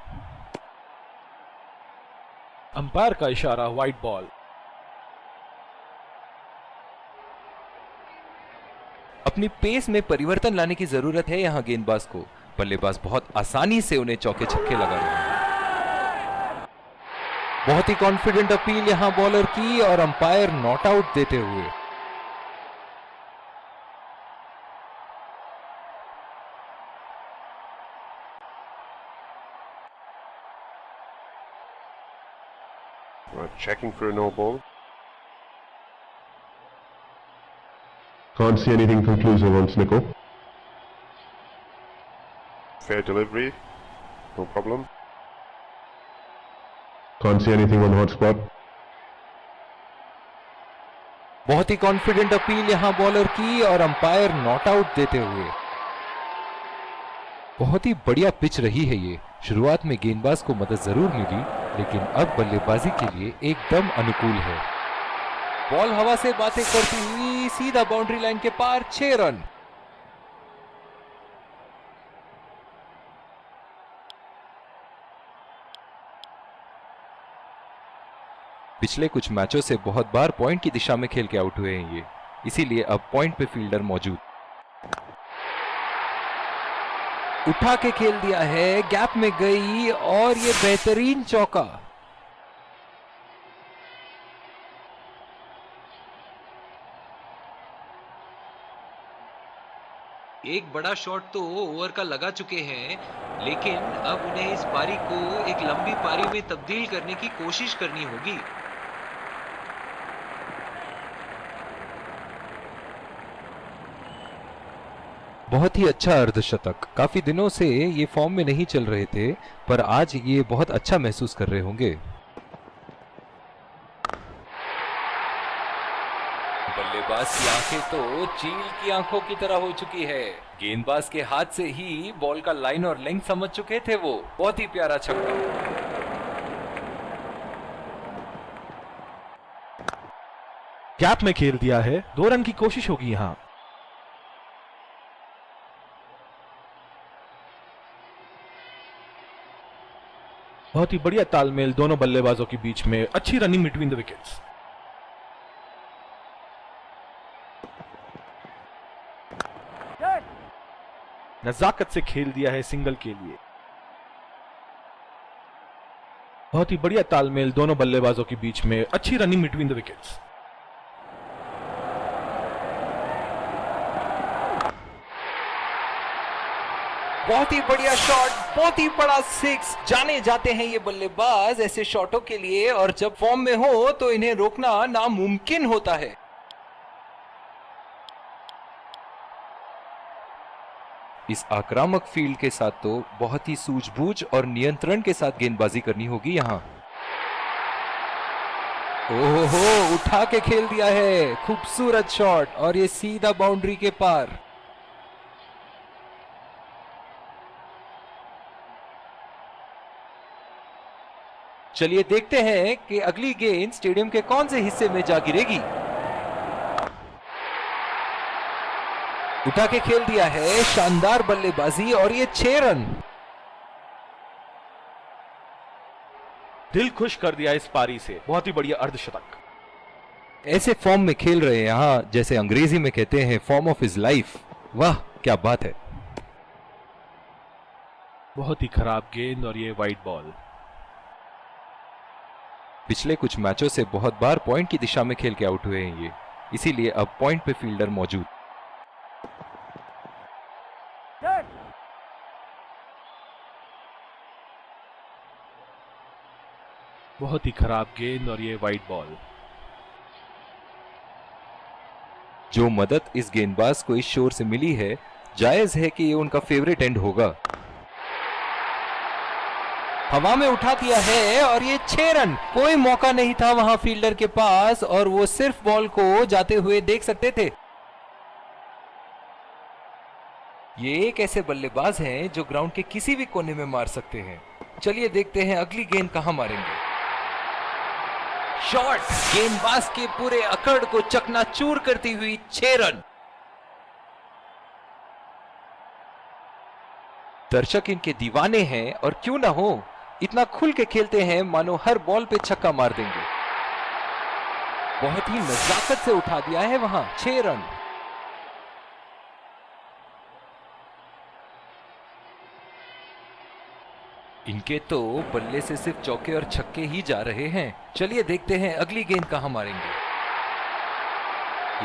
अंपायर का इशारा, वाइड बॉल। अपनी पेस में परिवर्तन लाने की जरूरत है यहां गेंदबाज को। बल्लेबाज बहुत आसानी से उन्हें चौके छक्के लगा रहे हैं। बहुत ही कॉन्फिडेंट अपील यहां बॉलर की, और अंपायर नॉट आउट देते हुए। Checking for a no ball. Can't see anything conclusive on Snicko. Fair delivery, no problem. Can't see anything on hot spot. बहुत ही कॉन्फिडेंट अपील यहां बॉलर की और अंपायर नॉट आउट देते हुए। बहुत ही बढ़िया पिच रही है ये। शुरुआत में गेंदबाज को मदद जरूर मिली, लेकिन अब बल्लेबाजी के लिए एकदम अनुकूल है। बॉल हवा से बातें करती हुई सीधा बाउंड्री लाइन के पार, 6 रन। पिछले कुछ मैचों से बहुत बार पॉइंट की दिशा में खेल के आउट हुए हैं ये, इसीलिए अब पॉइंट पे फील्डर मौजूद। उठा के खेल दिया है, गैप में गई और ये बेहतरीन चौका। एक बड़ा शॉट तो ओवर का लगा चुके हैं, लेकिन अब उन्हें इस पारी को एक लंबी पारी में तब्दील करने की कोशिश करनी होगी। बहुत ही अच्छा अर्धशतक। काफी दिनों से ये फॉर्म में नहीं चल रहे थे, पर आज ये बहुत अच्छा महसूस कर रहे होंगे। बल्लेबाज की आंखें तो चील की आंखों की तरह हो चुकी है। गेंदबाज के हाथ से ही बॉल का लाइन और लेंथ समझ चुके थे वो। बहुत ही प्यारा छक्का। गैप में खेल दिया है, 2 रन की कोशिश होगी यहां। बहुत ही बढ़िया तालमेल दोनों बल्लेबाजों के बीच में। अच्छी रनिंग बिटवीन द विकेट्स। नजाकत से खेल दिया है सिंगल के लिए। बहुत ही बढ़िया तालमेल दोनों बल्लेबाजों के बीच में। अच्छी रनिंग बिटवीन द विकेट्स। बहुत ही बढ़िया शॉट, बहुत ही बड़ा 6। जाने जाते हैं ये बल्लेबाज ऐसे शॉटों के लिए, और जब फॉर्म में हो तो इन्हें रोकना नामुमकिन होता है। इस आक्रामक फील्ड के साथ तो बहुत ही सूझबूझ और नियंत्रण के साथ गेंदबाजी करनी होगी यहां। ओहो, उठा के खेल दिया है। खूबसूरत शॉट और ये सीधा बाउंड्री के पार। चलिए देखते हैं कि अगली गेंद स्टेडियम के कौन से हिस्से में जा गिरेगी। उठा के खेल दिया है, शानदार बल्लेबाजी और ये 6 रन। दिल खुश कर दिया इस पारी से। बहुत ही बढ़िया अर्धशतक। ऐसे फॉर्म में खेल रहे हैं यहां, जैसे अंग्रेजी में कहते हैं फॉर्म ऑफ हिज लाइफ। वाह क्या बात है। बहुत ही खराब गेंद और ये वाइड बॉल। पिछले कुछ मैचों से बहुत बार पॉइंट की दिशा में खेल के आउट हुए हैं ये, इसीलिए अब पॉइंट पे फील्डर मौजूद। बहुत ही खराब गेंद और ये वाइड बॉल। जो मदद इस गेंदबाज को इस शोर से मिली है, जायज है कि ये उनका फेवरेट एंड होगा। हवा में उठा दिया है और ये 6 रन। कोई मौका नहीं था वहां फील्डर के पास, और वो सिर्फ बॉल को जाते हुए देख सकते थे। ये एक ऐसे बल्लेबाज हैं जो ग्राउंड के किसी भी कोने में मार सकते हैं। चलिए देखते हैं अगली गेंद कहां मारेंगे। शॉट, गेंदबाज के पूरे अकड़ को चकनाचूर करती हुई 6 रन। दर्शक इनके दीवाने हैं, और क्यों ना हो, इतना खुल के खेलते हैं मानो हर बॉल पे छक्का मार देंगे। बहुत ही नजाकत से उठा दिया है वहां, 6 रन। इनके तो बल्ले से सिर्फ चौके और छक्के ही जा रहे हैं। चलिए देखते हैं अगली गेंद कहां मारेंगे।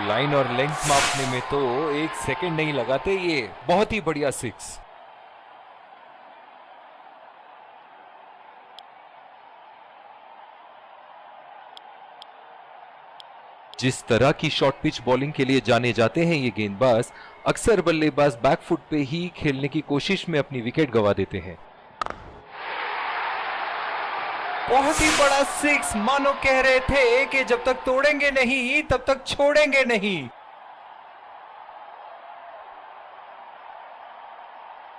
लाइन और लेंथ मापने में तो 1 सेकंड नहीं लगाते ये। बहुत ही बढ़िया 6। जिस तरह की शॉर्ट पिच बॉलिंग के लिए जाने जाते हैं ये गेंदबाज, अक्सर बल्लेबाज बैकफुट पे ही खेलने की कोशिश में अपनी विकेट गंवा देते हैं। बहुत ही बड़ा सिक्स, मानो कह रहे थे कि जब तक तोड़ेंगे नहीं तब तक छोड़ेंगे नहीं।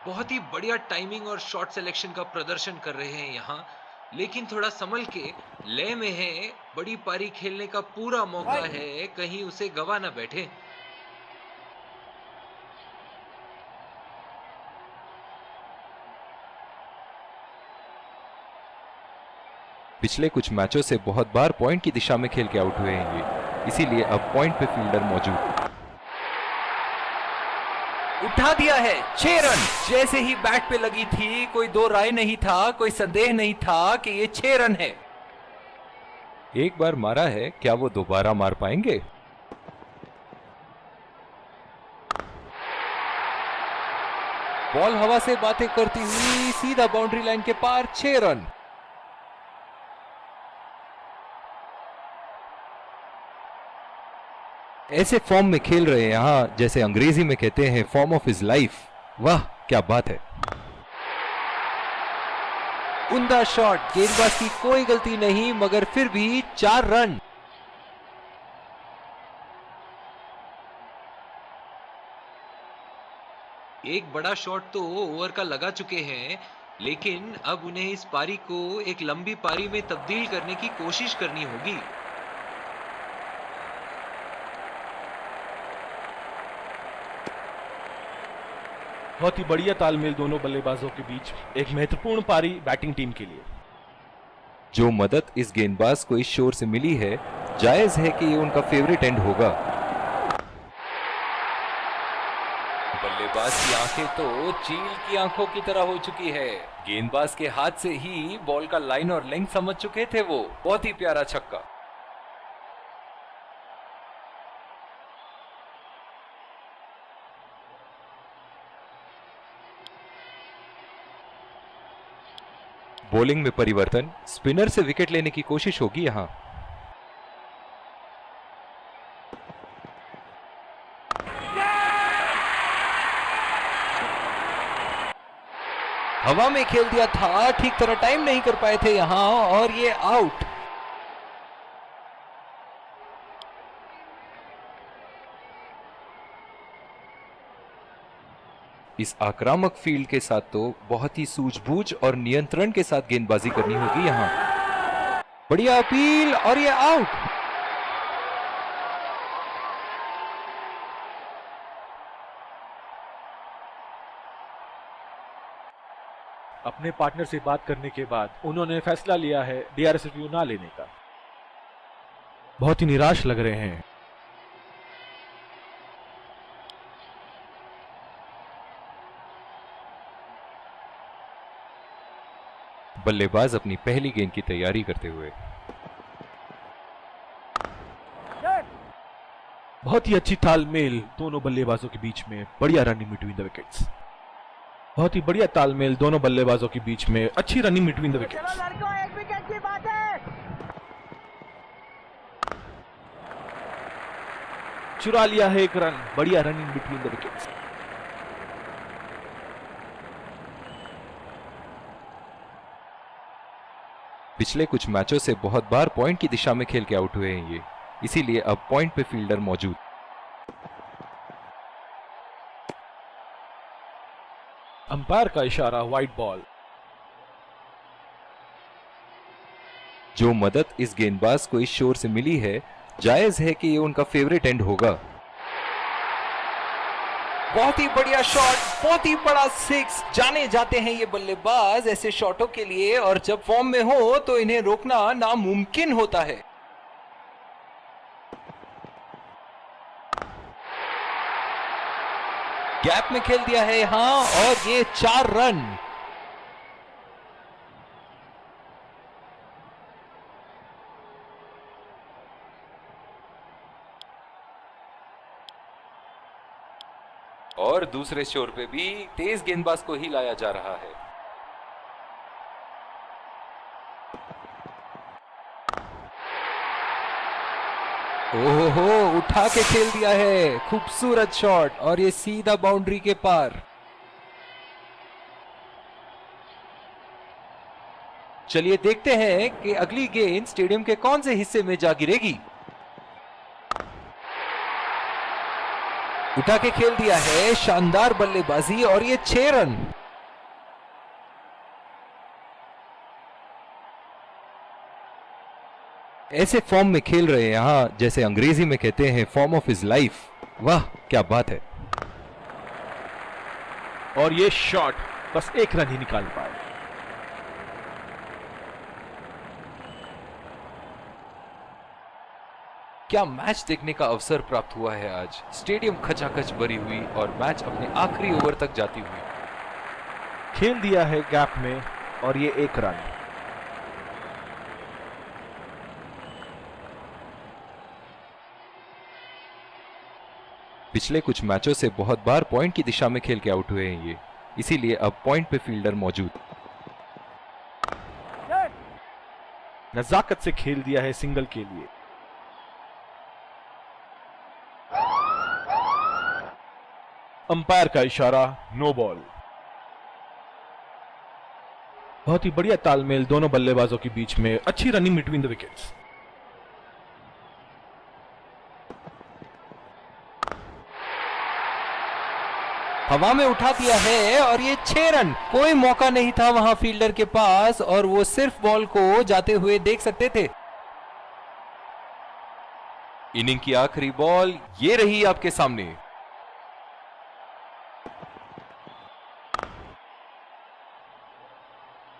बहुत ही बढ़िया टाइमिंग और शॉट सिलेक्शन का प्रदर्शन कर रहे हैं यहाँ, लेकिन थोड़ा संभल के, लय में है, बड़ी पारी खेलने का पूरा मौका है, कहीं उसे गवा ना बैठे। पिछले कुछ मैचों से बहुत बार पॉइंट की दिशा में खेल के आउट हुए हैं ये, इसीलिए अब पॉइंट पे फील्डर मौजूद। उठा दिया है 6 रन। जैसे ही बैट पे लगी थी कोई दो राय नहीं था, कोई संदेह नहीं था कि ये 6 रन है। एक बार मारा है, क्या वो दोबारा मार पाएंगे? बॉल हवा से बातें करती हुई सीधा बाउंड्री लाइन के पार, 6 रन। ऐसे फॉर्म में खेल रहे हैं यहां, जैसे अंग्रेजी में कहते हैं फॉर्म ऑफ हिज लाइफ। वाह क्या बात है। उम्दा शॉट, गेंदबाज की कोई गलती नहीं, मगर फिर भी 4 रन। एक बड़ा शॉट तो ओवर का लगा चुके हैं, लेकिन अब उन्हें इस पारी को एक लंबी पारी में तब्दील करने की कोशिश करनी होगी। बहुत ही बढ़िया तालमेल दोनों बल्लेबाजों के बीच, एक महत्वपूर्ण पारी बैटिंग टीम के लिए। जो मदद इस गेंदबाज को इस शोर से मिली है, जायज है कि ये उनका फेवरेट एंड होगा। बल्लेबाज की आंखें तो चील की आंखों की तरह हो चुकी है। गेंदबाज के हाथ से ही बॉल का लाइन और लेंथ समझ चुके थे वो। बहुत ही प्यारा छक्का। बॉलिंग में परिवर्तन, स्पिनर से विकेट लेने की कोशिश होगी यहां। हवा में खेल दिया था, ठीक तरह टाइम नहीं कर पाए थे यहां, और ये आउट। इस आक्रामक फील्ड के साथ तो बहुत ही सूझबूझ और नियंत्रण के साथ गेंदबाजी करनी होगी यहां। बढ़िया अपील, और ये आउट। अपने पार्टनर से बात करने के बाद उन्होंने फैसला लिया है डीआरएस रिव्यू ना लेने का। बहुत ही निराश लग रहे हैं। बल्लेबाज अपनी पहली गेंद की तैयारी करते हुए। बहुत ही अच्छी तालमेल दोनों बल्लेबाजों के बीच में, बढ़िया रनिंग बिटवीन द विकेट्स। बहुत ही बढ़िया तालमेल दोनों बल्लेबाजों के बीच में, अच्छी रनिंग बिटवीन द विकेट्स। लड़कों, 1 विकेट की बात है। चुरा लिया है 1 रन, बढ़िया रनिंग बिटवीन द विकेट्स। पिछले कुछ मैचों से बहुत बार पॉइंट की दिशा में खेल के आउट हुए हैं ये, इसीलिए अब पॉइंट पे फील्डर मौजूद। अंपायर का इशारा, वाइड बॉल। जो मदद इस गेंदबाज को इस शोर से मिली है, जायज है कि ये उनका फेवरेट एंड होगा। बहुत ही बढ़िया शॉट, बहुत ही बड़ा सिक्स। जाने जाते हैं ये बल्लेबाज ऐसे शॉटों के लिए, और जब फॉर्म में हो तो इन्हें रोकना नामुमकिन होता है। गैप में खेल दिया है यहां, और ये 4 रन। और दूसरे शोर पे भी तेज गेंदबाज को ही लाया जा रहा है। ओहो, उठा के खेल दिया है, खूबसूरत शॉट, और ये सीधा बाउंड्री के पार। चलिए देखते हैं कि अगली गेंद स्टेडियम के कौन से हिस्से में जा गिरेगी। उठा के खेल दिया है, शानदार बल्लेबाजी और ये 6 रन। ऐसे फॉर्म में खेल रहे हैं यहां, जैसे अंग्रेजी में कहते हैं फॉर्म ऑफ हिज लाइफ। वाह क्या बात है। और ये शॉट बस 1 रन ही निकाल पाए। क्या मैच देखने का अवसर प्राप्त हुआ है आज। स्टेडियम खचाखच भरी हुई और मैच अपने आखिरी ओवर तक जाती हुई। खेल दिया है गैप में और ये 1 रन। पिछले कुछ मैचों से बहुत बार पॉइंट की दिशा में खेल के आउट हुए हैं ये, इसीलिए अब पॉइंट पे फील्डर मौजूद। नजाकत से खेल दिया है सिंगल के लिए। अंपायर का इशारा, नो बॉल। बहुत ही बढ़िया तालमेल दोनों बल्लेबाजों के बीच में, अच्छी रनिंग बिटवीन द विकेट्स। हवा में उठा दिया है और ये 6 रन। कोई मौका नहीं था वहां फील्डर के पास और वो सिर्फ बॉल को जाते हुए देख सकते थे। इनिंग की आखिरी बॉल ये रही आपके सामने।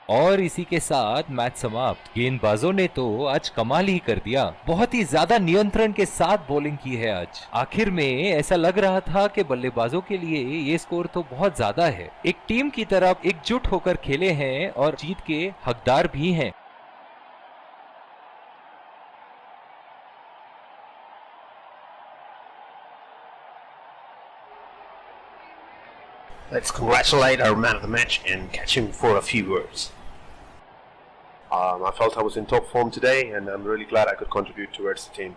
और इसी के साथ मैच समाप्त। गेंदबाजों ने तो आज कमाल ही कर दिया, बहुत ही ज्यादा नियंत्रण के साथ बॉलिंग की है आज। आखिर में ऐसा लग रहा था कि बल्लेबाजों के लिए ये स्कोर तो बहुत ज्यादा है। एक टीम की तरफ एकजुट होकर खेले हैं और जीत के हकदार भी हैं। Let's congratulate our man of the match and catch him for a few words. I felt I was in top form today, and I'm really glad I could contribute towards the team.